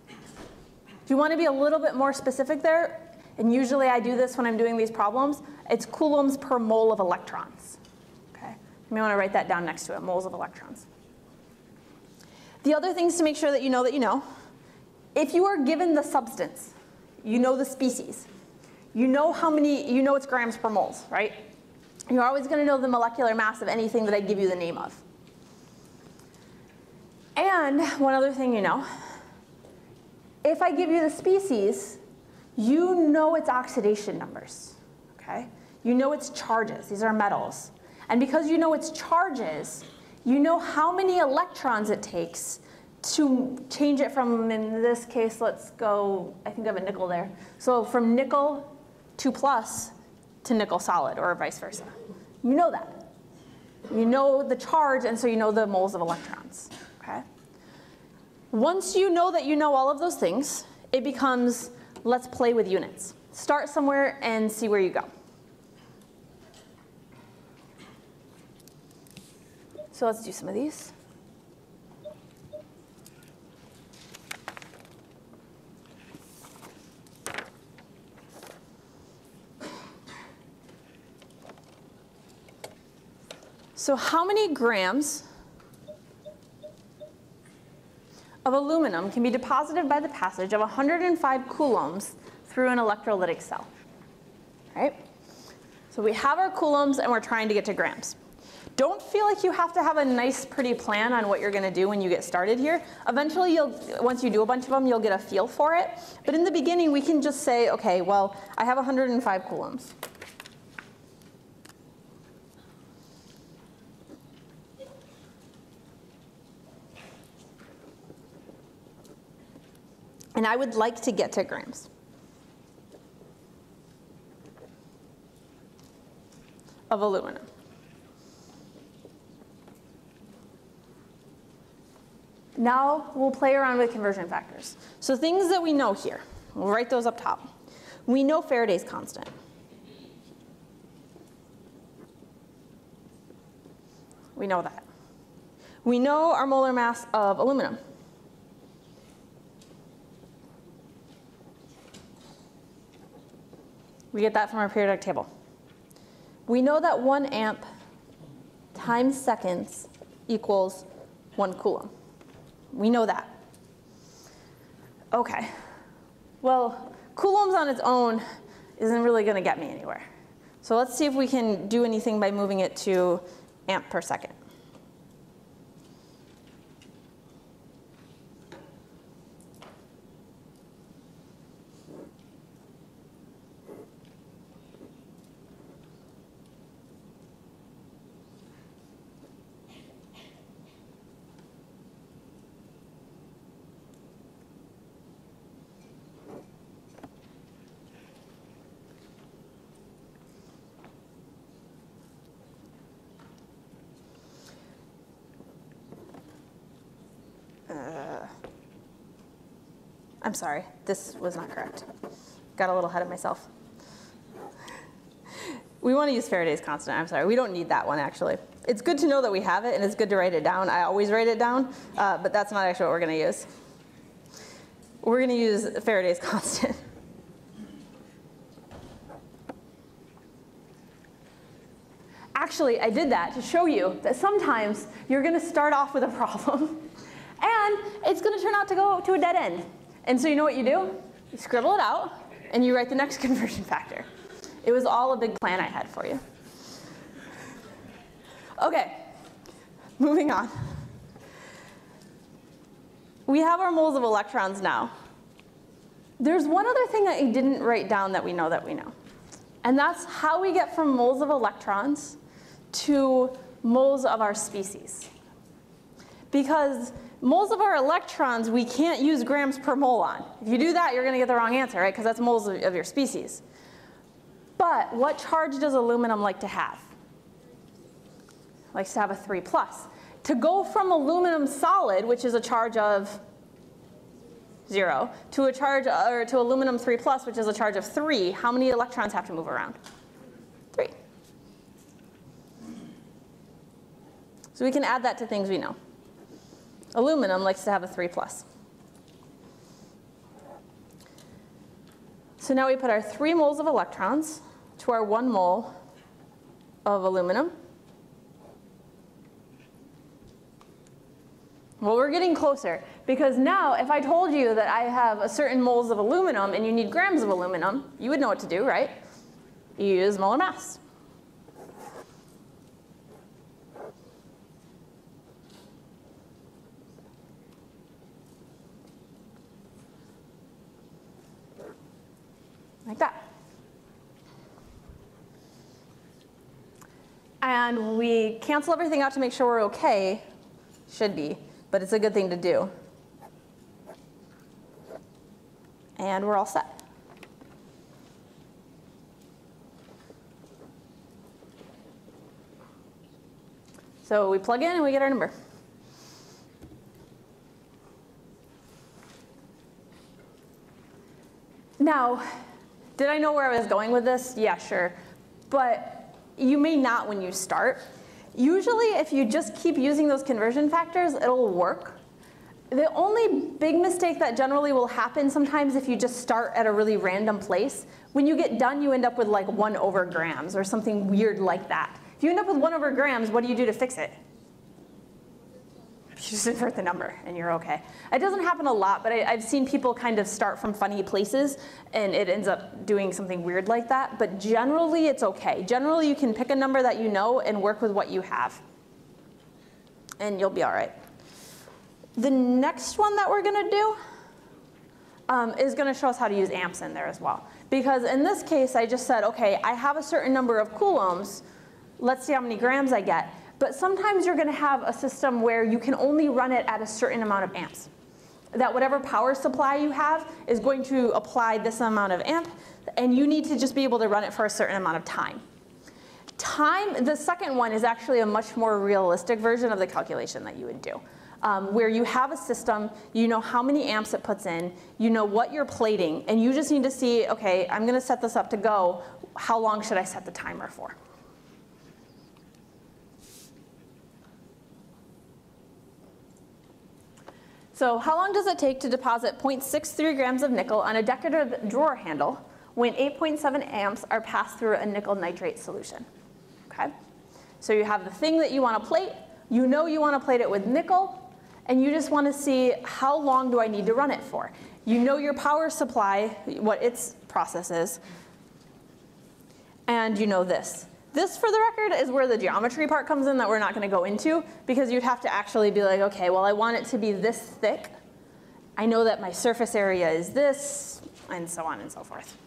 If you want to be a little bit more specific there, and usually I do this when I'm doing these problems, it's coulombs per mole of electrons. Okay? You may want to write that down next to it, moles of electrons. The other things to make sure that you know, if you are given the substance, you know the species, you know it's grams per moles, right? You're always going to know the molecular mass of anything that I give you the name of. And one other thing you know, if I give you the species, you know its oxidation numbers, okay? You know its charges, these are metals. And because you know its charges, you know how many electrons it takes to change it from, in this case, let's go, I think I have a nickel there. So from nickel 2+ to nickel solid, or vice versa. You know that. You know the charge, and so you know the moles of electrons, okay? Once you know that you know all of those things, it becomes, let's play with units. Start somewhere and see where you go. So let's do some of these. So how many grams of aluminum can be deposited by the passage of 105 coulombs through an electrolytic cell? Right? So we have our coulombs and we're trying to get to grams. Don't feel like you have to have a nice, pretty plan on what you're going to do when you get started here. Eventually, once you do a bunch of them, you'll get a feel for it. But in the beginning, we can just say, okay, well, I have 105 coulombs. And I would like to get to grams. Of aluminum. Now we'll play around with conversion factors. So things that we know here, we'll write those up top. We know Faraday's constant. We know that. We know our molar mass of aluminum. We get that from our periodic table. We know that 1 amp times seconds equals 1 coulomb. We know that. Okay. Well, coulombs on its own isn't really going to get me anywhere. So let's see if we can do anything by moving it to amp per second. I'm sorry, this was not correct. Got a little ahead of myself. We want to use Faraday's constant. I'm sorry, we don't need that one actually. It's good to know that we have it and it's good to write it down. I always write it down, but that's not actually what we're going to use. We're going to use Faraday's constant. Actually, I did that to show you that sometimes you're going to start off with a problem and it's going to turn out to go to a dead end. And so you know what you do? You scribble it out and you write the next conversion factor. It was all a big plan I had for you. Okay, moving on. We have our moles of electrons now. There's one other thing that I didn't write down that we know. And that's how we get from moles of electrons to moles of our species. Because moles of our electrons, we can't use grams per mole on. If you do that, you're going to get the wrong answer, right? Because that's moles of your species. But what charge does aluminum like to have? likes to have a 3 plus. To go from aluminum solid, which is a charge of 0, to a charge, or to aluminum 3 plus, which is a charge of 3, how many electrons have to move around? 3. So we can add that to things we know. Aluminum likes to have a 3 plus. So now we put our 3 moles of electrons to our 1 mole of aluminum. Well, we're getting closer, because now if I told you that I have a certain moles of aluminum and you need grams of aluminum, you would know what to do, right? You use molar mass. Like that. And we cancel everything out to make sure we're okay. Should be, but it's a good thing to do. And we're all set. So we plug in and we get our number. Now, did I know where I was going with this? Yeah, sure. But you may not when you start. Usually, if you just keep using those conversion factors, it'll work. The only big mistake that generally will happen sometimes if you just start at a really random place, when you get done, you end up with like 1 over grams or something weird like that. If you end up with 1 over grams, what do you do to fix it? You just invert the number and you're okay. It doesn't happen a lot, but I've seen people kind of start from funny places and it ends up doing something weird like that. But generally, it's okay. Generally, you can pick a number that you know and work with what you have. And you'll be all right. The next one that we're going to do is going to show us how to use amps in there as well. Because in this case, I just said, OK, I have a certain number of coulombs. Let's see how many grams I get. But sometimes you're going to have a system where you can only run it at a certain amount of amps. That whatever power supply you have is going to apply this amount of amp, and you need to just be able to run it for a certain amount of time. The second one is actually a much more realistic version of the calculation that you would do. Where you have a system, you know how many amps it puts in, you know what you're plating, and you just need to see, OK, I'm going to set this up to go. How long should I set the timer for? So how long does it take to deposit 0.63 grams of nickel on a decorative drawer handle when 8.7 amps are passed through a nickel nitrate solution? Okay? So you have the thing that you want to plate. You know you want to plate it with nickel. And you just want to see how long do I need to run it for. You know your power supply, what its process is. And you know this. This, for the record, is where the geometry part comes in that we're not going to go into, because you'd have to actually be like, OK, well, I want it to be this thick. I know that my surface area is this, and so on and so forth.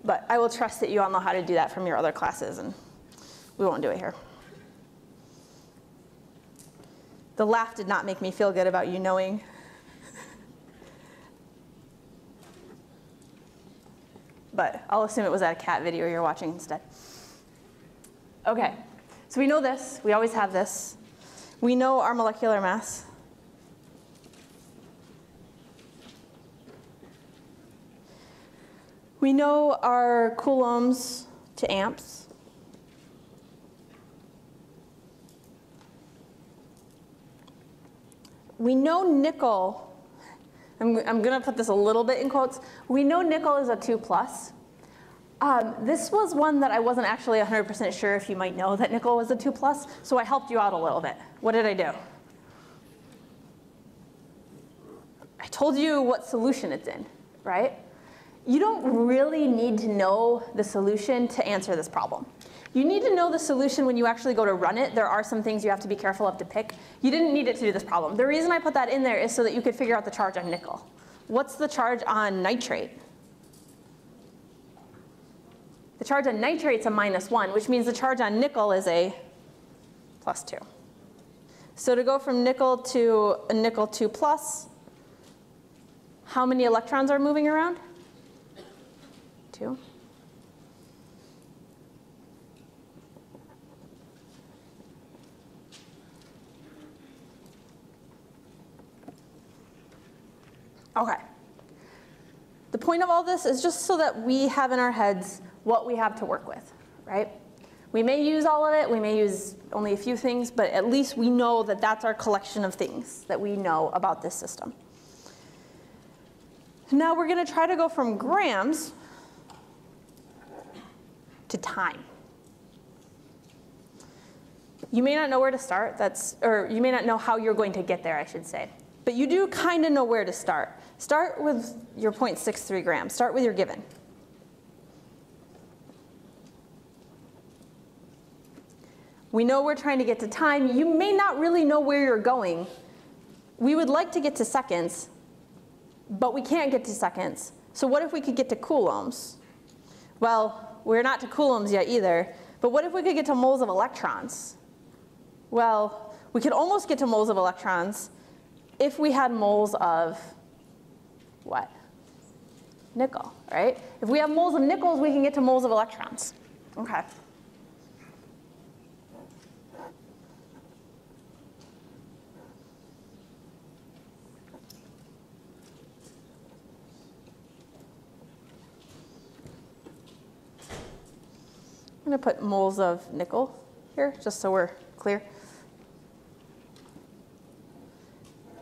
But I will trust that you all know how to do that from your other classes, and we won't do it here. The laugh did not make me feel good about you knowing. But I'll assume it was that a cat video you're watching instead. OK, so we know this. We always have this. We know our molecular mass. We know our coulombs to amps. We know nickel. I'm going to put this a little bit in quotes. We know nickel is a 2 plus. This was one that I wasn't actually 100% sure if you might know that nickel was a 2 plus, so I helped you out a little bit. What did I do? I told you what solution it's in, right? You don't really need to know the solution to answer this problem. You need to know the solution when you actually go to run it. There are some things you have to be careful of to pick. You didn't need it to do this problem. The reason I put that in there is so that you could figure out the charge on nickel. What's the charge on nitrate? The charge on nitrate's a -1, which means the charge on nickel is a +2. So to go from nickel to a nickel 2 plus, how many electrons are moving around? 2. Okay. The point of all this is just so that we have in our heads what we have to work with, right? We may use all of it, we may use only a few things, but at least we know that that's our collection of things that we know about this system. Now we're going to try to go from grams to time. You may not know where to start, or you may not know how you're going to get there, I should say. But you do kind of know where to start. Start with your 0.63 grams. Start with your given. We know we're trying to get to time. You may not really know where you're going. We would like to get to seconds, but we can't get to seconds. So what if we could get to coulombs? Well, we're not to coulombs yet either, but what if we could get to moles of electrons? Well, we could almost get to moles of electrons if we had moles of what? Nickel, right? If we have moles of nickels, we can get to moles of electrons. Okay. I'm going to put moles of nickel here, just so we're clear.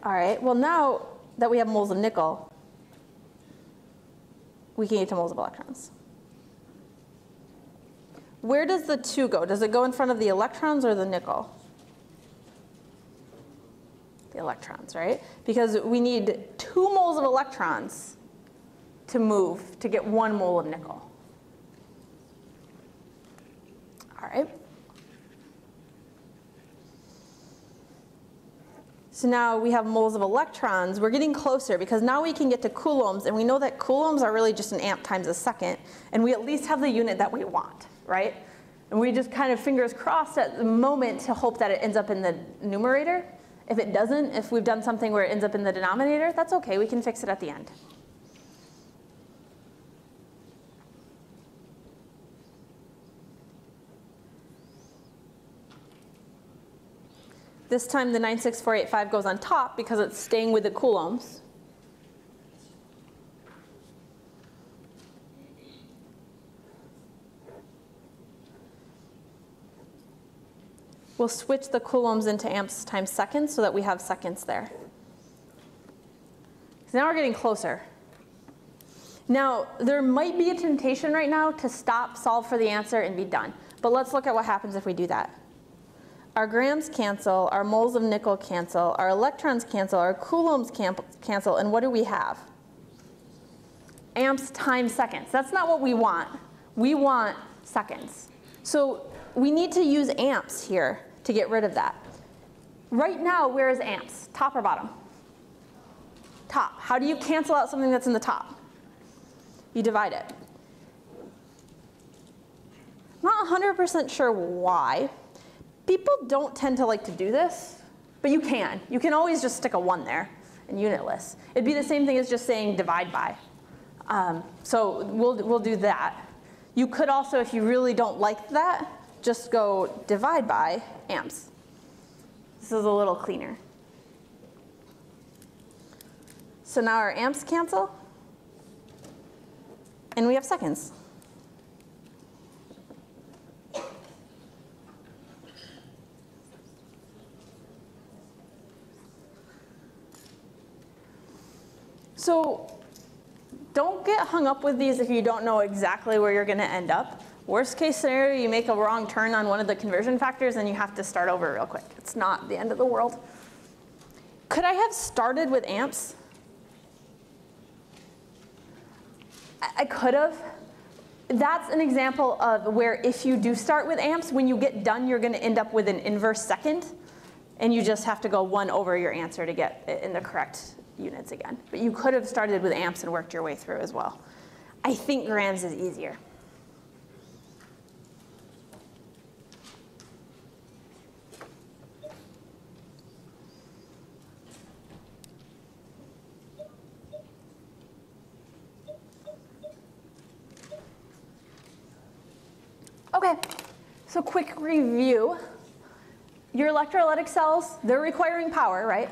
All right, well now that we have moles of nickel, we can get to moles of electrons. Where does the 2 go? Does it go in front of the electrons or the nickel? The electrons, right? Because we need 2 moles of electrons to move to get 1 mole of nickel. All right. So now we have moles of electrons. We're getting closer because now we can get to coulombs, and we know that coulombs are really just an amp times a second, and we at least have the unit that we want, right? And we just kind of fingers crossed at the moment to hope that it ends up in the numerator. If it doesn't, if we've done something where it ends up in the denominator, that's okay. We can fix it at the end. This time the 96485 goes on top because it's staying with the coulombs. We'll switch the coulombs into amps times seconds so that we have seconds there. So now we're getting closer. Now, there might be a temptation right now to stop, solve for the answer, and be done. But let's look at what happens if we do that. Our grams cancel, our moles of nickel cancel, our electrons cancel, our coulombs cancel, and what do we have? Amps times seconds. That's not what we want. We want seconds. So we need to use amps here to get rid of that. Right now, where is amps? Top or bottom? Top. How do you cancel out something that's in the top? You divide it. I'm not 100% sure why. People don't tend to like to do this, but you can. You can always just stick a 1 there and unitless. It'd be the same thing as just saying divide by. So we'll do that. You could also, if you really don't like that, just go divide by amps. This is a little cleaner. So now our amps cancel, and we have seconds. So don't get hung up with these if you don't know exactly where you're going to end up. Worst case scenario, you make a wrong turn on one of the conversion factors and you have to start over real quick. It's not the end of the world. Could I have started with amps? I could have. That's an example of where if you do start with amps, when you get done, you're going to end up with an inverse second, and you just have to go 1 over your answer to get it in the correct units again. But you could have started with amps and worked your way through as well. I think grams is easier. Okay, so quick review. Your electrolytic cells, they're requiring power, right?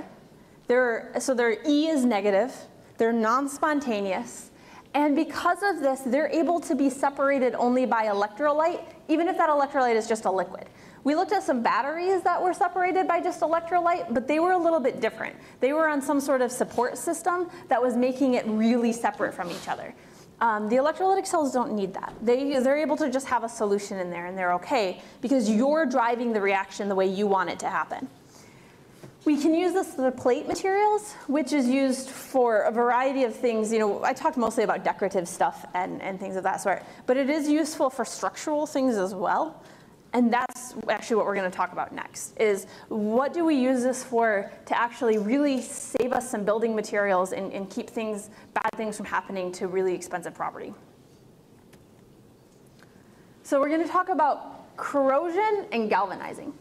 So their E is negative. they're non-spontaneous, and because of this, they're able to be separated only by electrolyte, even if that electrolyte is just a liquid. We looked at some batteries that were separated by just electrolyte, but they were a little bit different. They were on some sort of support system that was making it really separate from each other. The electrolytic cells don't need that. They're able to just have a solution in there, and they're okay, because you're driving the reaction the way you want it to happen. We can use this for plate materials, which is used for a variety of things. You know, I talked mostly about decorative stuff and things of that sort, but it is useful for structural things as well. And that's actually what we're going to talk about next, is what do we use this for to actually really save us some building materials and keep things, bad things from happening to really expensive property. So we're going to talk about corrosion and galvanizing.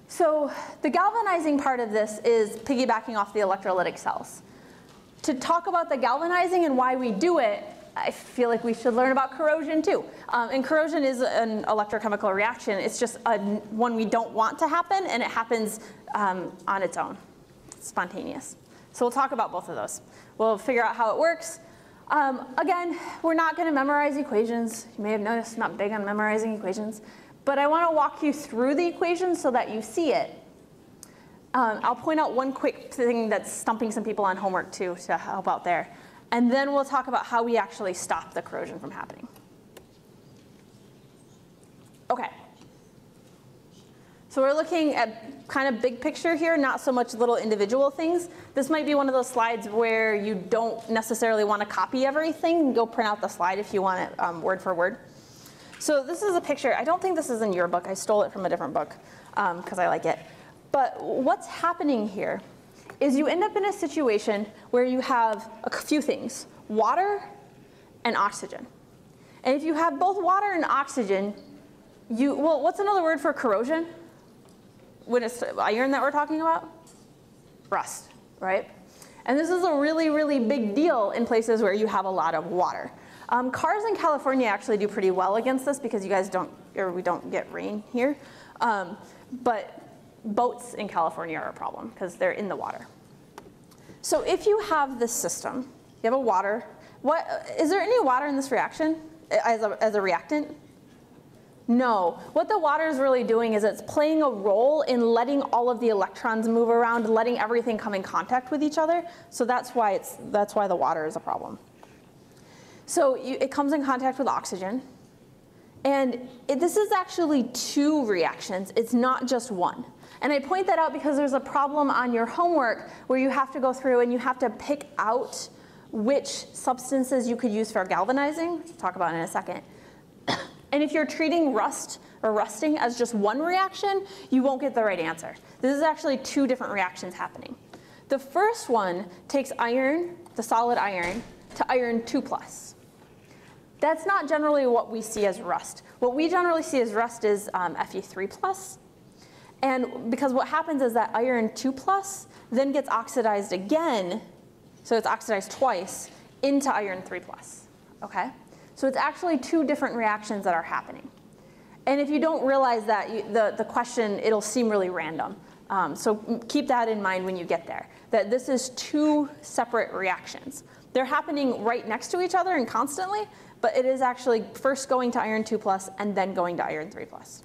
So the galvanizing part of this is piggybacking off the electrolytic cells. To talk about the galvanizing and why we do it, I feel like we should learn about corrosion too. And corrosion is an electrochemical reaction. It's just one we don't want to happen, and it happens on its own. It's spontaneous. So we'll talk about both of those. We'll figure out how it works. Again, we're not going to memorize equations. You may have noticed I'm not big on memorizing equations. But I want to walk you through the equation so that you see it. I'll point out one quick thing that's stumping some people on homework too to help out there. And then we'll talk about how we actually stop the corrosion from happening. Okay. So we're looking at kind of big picture here, not so much little individual things. This might be one of those slides where you don't necessarily want to copy everything. Go print out the slide if you want it word for word. So this is a picture. I don't think this is in your book. I stole it from a different book because I like it. But what's happening here is you end up in a situation where you have a few things, water and oxygen. And if you have both water and oxygen, well, what's another word for corrosion? When it's iron that we're talking about? Rust, right? And this is a really, really big deal in places where you have a lot of water. Cars in California actually do pretty well against this because you guys we don't get rain here. But boats in California are a problem because they're in the water. So if you have this system, you have a water, is there any water in this reaction as a reactant? No. What the water is really doing is it's playing a role in letting all of the electrons move around, letting everything come in contact with each other. So that's why the water is a problem. So it comes in contact with oxygen. And this is actually two reactions. It's not just one. And I point that out because there's a problem on your homework where you have to go through and you have to pick out which substances you could use for galvanizing, which we'll talk about in a second. And if you're treating rust or rusting as just one reaction, you won't get the right answer. This is actually two different reactions happening. The first one takes iron, the solid iron, to iron 2+. That's not generally what we see as rust. What we generally see as rust is Fe3+. And because what happens is that iron 2+ then gets oxidized again, so it's oxidized twice, into iron 3+. Okay? So it's actually two different reactions that are happening. And if you don't realize that, the question, it'll seem really random. So keep that in mind when you get there, that this is two separate reactions. They're happening right next to each other and constantly, but it is actually first going to iron 2+ and then going to iron 3+.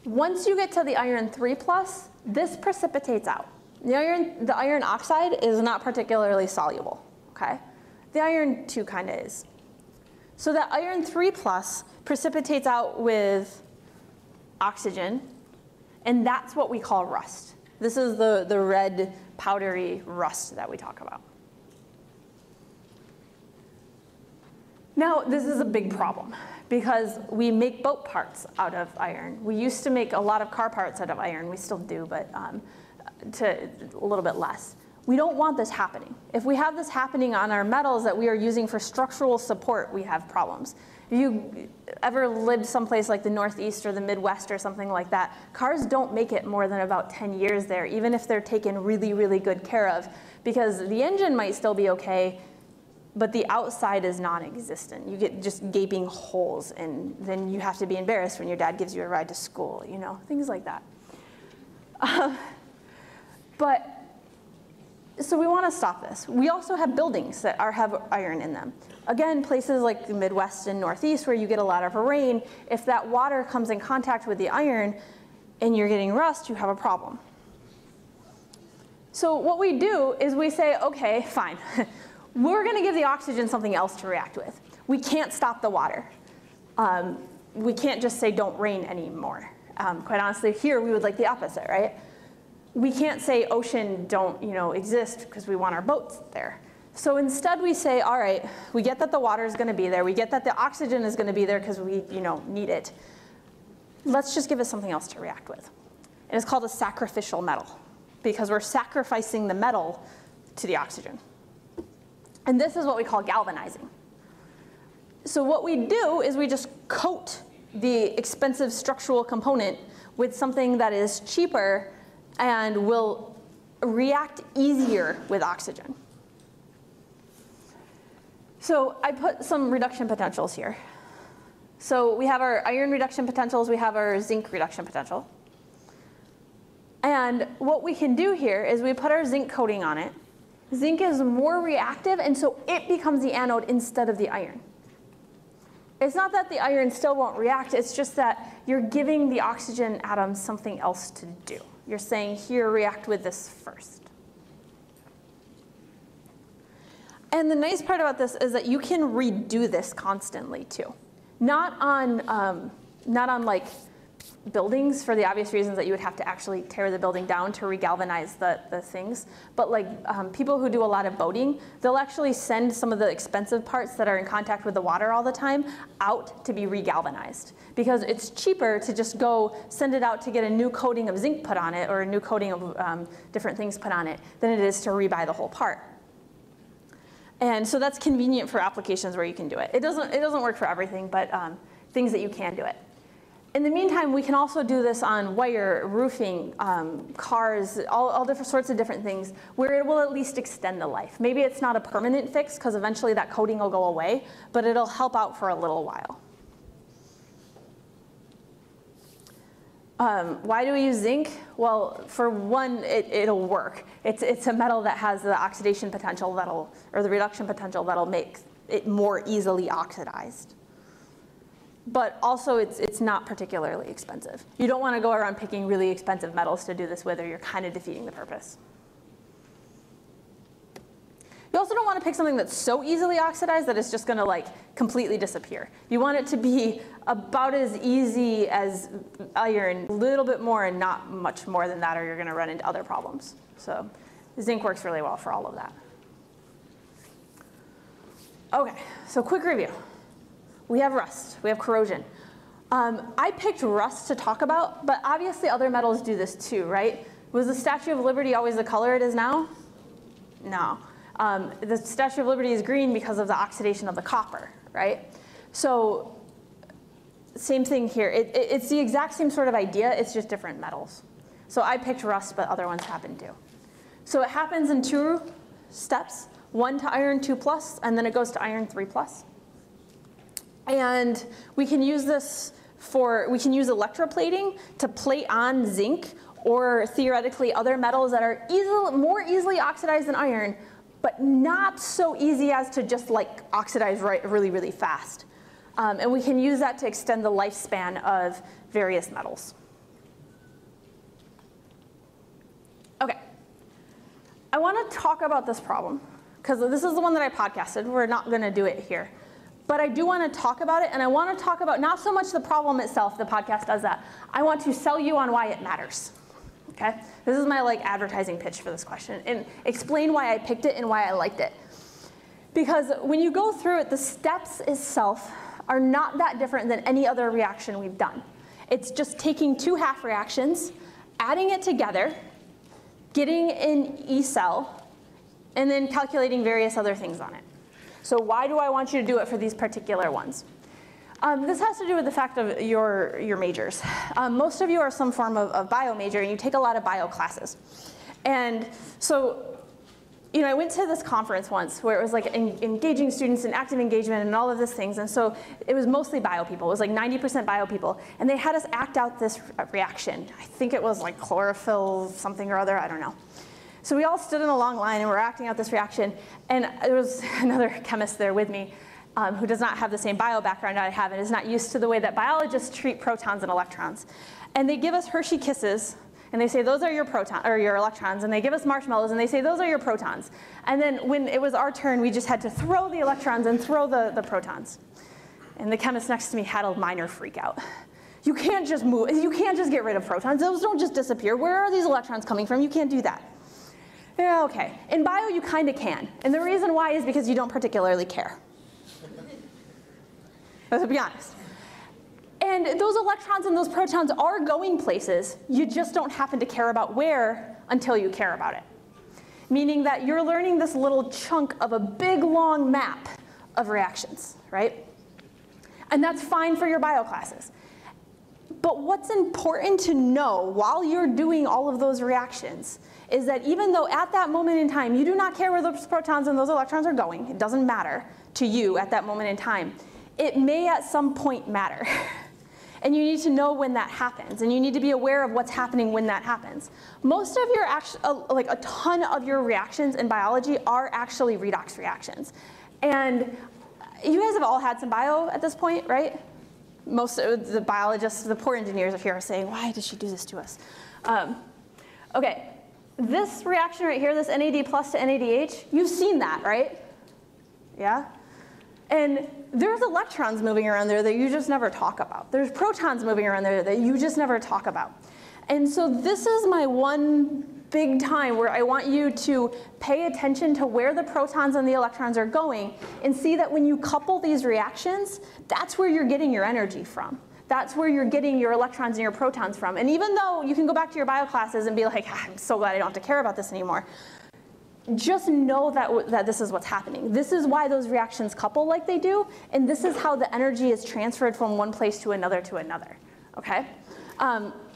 Once you get to the iron 3+, this precipitates out. The iron oxide is not particularly soluble, okay? The iron 2 kind of is. So that iron 3+ precipitates out with oxygen, and that's what we call rust. This is the red powdery rust that we talk about. Now, this is a big problem because we make boat parts out of iron. We used to make a lot of car parts out of iron. We still do, but a little bit less. We don't want this happening. If we have this happening on our metals that we are using for structural support, we have problems. If you ever lived someplace like the Northeast or the Midwest or something like that, cars don't make it more than about 10 years there, even if they're taken really, really good care of, because the engine might still be okay, but the outside is non-existent. You get just gaping holes, and then you have to be embarrassed when your dad gives you a ride to school, things like that. But So we want to stop this. We also have buildings that have iron in them. Again, places like the Midwest and Northeast where you get a lot of rain, if that water comes in contact with the iron and you're getting rust, you have a problem. So what we do is we say, okay, fine. We're going to give the oxygen something else to react with. We can't stop the water. We can't just say don't rain anymore. Quite honestly, here we would like the opposite, right? We can't say ocean don't exist because we want our boats there. So instead we say, all right, we get that the water is going to be there. We get that the oxygen is going to be there because we need it. Let's just give it something else to react with. And it's called a sacrificial metal because we're sacrificing the metal to the oxygen. And this is what we call galvanizing. So what we do is we just coat the expensive structural component with something that is cheaper and will react easier with oxygen. So I put some reduction potentials here. So we have our iron reduction potentials, we have our zinc reduction potential. And what we can do here is we put our zinc coating on it. Zinc is more reactive, and so it becomes the anode instead of the iron. It's not that the iron still won't react, it's just that you're giving the oxygen atoms something else to do. You're saying, here, react with this first. And the nice part about this is that you can redo this constantly too. Not on like buildings for the obvious reasons that you would have to actually tear the building down to regalvanize the things. But like people who do a lot of boating, they'll actually send some of the expensive parts that are in contact with the water all the time out to be regalvanized. Because it's cheaper to just go send it out to get a new coating of zinc put on it or a new coating of different things put on it than it is to rebuy the whole part. And so that's convenient for applications where you can do it. It doesn't work for everything, but things that you can do it. In the meantime, we can also do this on wire, roofing, cars, all different sorts of different things where it will at least extend the life. Maybe it's not a permanent fix because eventually that coating will go away, but it'll help out for a little while. Why do we use zinc? Well, for one, it'll work. It's a metal that has the oxidation potential or the reduction potential that'll make it more easily oxidized. But also, it's not particularly expensive. You don't want to go around picking really expensive metals to do this with, or you're kind of defeating the purpose. You also don't want to pick something that's so easily oxidized that it's just going to like completely disappear. You want it to be about as easy as iron, a little bit more and not much more than that, or you're going to run into other problems. So zinc works really well for all of that. Okay, so quick review. We have rust, we have corrosion. I picked rust to talk about, but obviously other metals do this too, right? Was the Statue of Liberty always the color it is now? No. The Statue of Liberty is green because of the oxidation of the copper, right? So same thing here. It's the exact same sort of idea, it's just different metals. So I picked rust, but other ones happen too. So it happens in 2 steps, 1 to iron 2+, and then it goes to iron 3+. And we can use this we can use electroplating to plate on zinc or theoretically other metals that are more easily oxidized than iron, but not so easy as to just like oxidize really, really fast. And we can use that to extend the lifespan of various metals. Okay, I want to talk about this problem because this is the one that I podcasted. We're not going to do it here. But I do want to talk about it, and I want to talk about not so much the problem itself, the podcast does that. I want to sell you on why it matters, okay? This is my like advertising pitch for this question, and explain why I picked it and why I liked it. Because when you go through it, the steps itself are not that different than any other reaction we've done. It's just taking 2 half reactions, adding it together, getting an E cell, and then calculating various other things on it. So why do I want you to do it for these particular ones? This has to do with the fact of your majors. Most of you are some form of bio major, and you take a lot of bio classes. And so, I went to this conference once where it was like engaging students and active engagement and all of these things. And so it was mostly bio people. It was like 90% bio people. And they had us act out this reaction. I think it was like chlorophyll something or other, I don't know. So we all stood in a long line and we're acting out this reaction. And there was another chemist there with me who does not have the same bio background I have and is not used to the way that biologists treat protons and electrons. And they give us Hershey Kisses, and they say those are your your electrons, and they give us marshmallows, and they say those are your protons. And then when it was our turn, we just had to throw the electrons and throw the protons. And the chemist next to me had a minor freak out. You can't just move, you can't just get rid of protons. Those don't just disappear. Where are these electrons coming from? You can't do that. Yeah, okay. In bio, you kind of can. And the reason why is because you don't particularly care. Let's be honest. And those electrons and those protons are going places. You just don't happen to care about where until you care about it. Meaning that you're learning this little chunk of a big, long map of reactions, right? And that's fine for your bio classes. But what's important to know while you're doing all of those reactions is that even though at that moment in time you do not care where those protons and those electrons are going, it doesn't matter to you at that moment in time, it may at some point matter. And you need to know when that happens, and you need to be aware of what's happening when that happens. Most of your, like a ton of your reactions in biology are actually redox reactions. And you guys have all had some bio at this point, right? Most of the biologists, the poor engineers up here are saying, why did she do this to us? Okay, this reaction right here, this NAD plus to NADH, you've seen that, right? Yeah? And there's electrons moving around there that you just never talk about. There's protons moving around there that you just never talk about. And so this is my one big time where I want you to pay attention to where the protons and the electrons are going and see that when you couple these reactions, that's where you're getting your energy from. That's where you're getting your electrons and your protons from. And even though you can go back to your bio classes and be like, I'm so glad I don't have to care about this anymore, just know that this is what's happening. This is why those reactions couple like they do, and this is how the energy is transferred from one place to another, okay?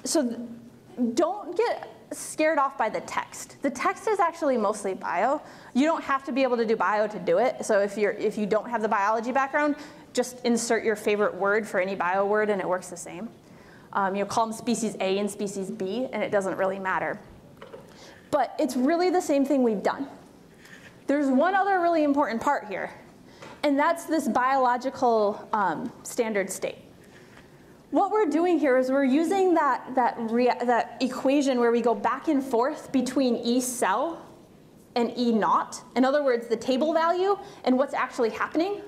So don't get scared off by the text. The text is actually mostly bio. You don't have to be able to do bio to do it, so if you don't have the biology background, just insert your favorite word for any bio word and it works the same. You call them species A and species B, and it doesn't really matter. But it's really the same thing we've done. There's one other really important part here, and that's this biological standard state. What we're doing here is we're using that equation where we go back and forth between E cell and E naught. In other words, the table value and what's actually happening.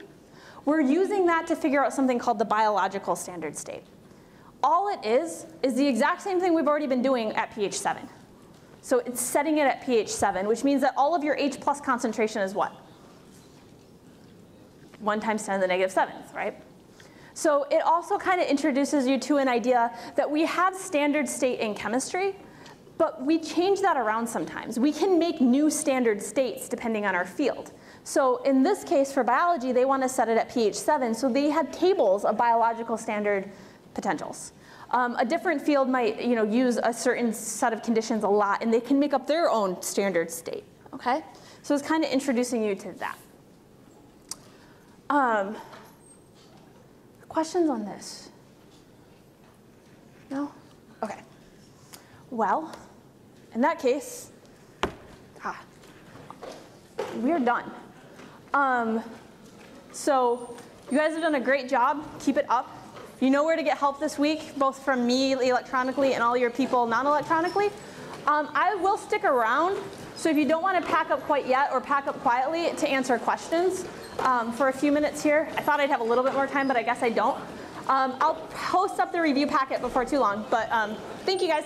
We're using that to figure out something called the biological standard state. All it is the exact same thing we've already been doing at pH 7. So it's setting it at pH 7, which means that all of your H plus concentration is what? 1 times 10 to the negative 7th, right? So it also kind of introduces you to an idea that we have standard state in chemistry, but we change that around sometimes. We can make new standard states depending on our field. So in this case for biology, they want to set it at pH 7, so they had tables of biological standard potentials. A different field might use a certain set of conditions a lot, and they can make up their own standard state, okay? So it's kind of introducing you to that. Questions on this? No? Okay. Well, in that case, we're done. So you guys have done a great job. Keep it up. You know where to get help this week, both from me electronically and all your people non-electronically. I will stick around, so if you don't want to pack up quite yet or pack up quietly to answer questions for a few minutes here. I thought I'd have a little bit more time, but I guess I don't. I'll post up the review packet before too long, but thank you guys.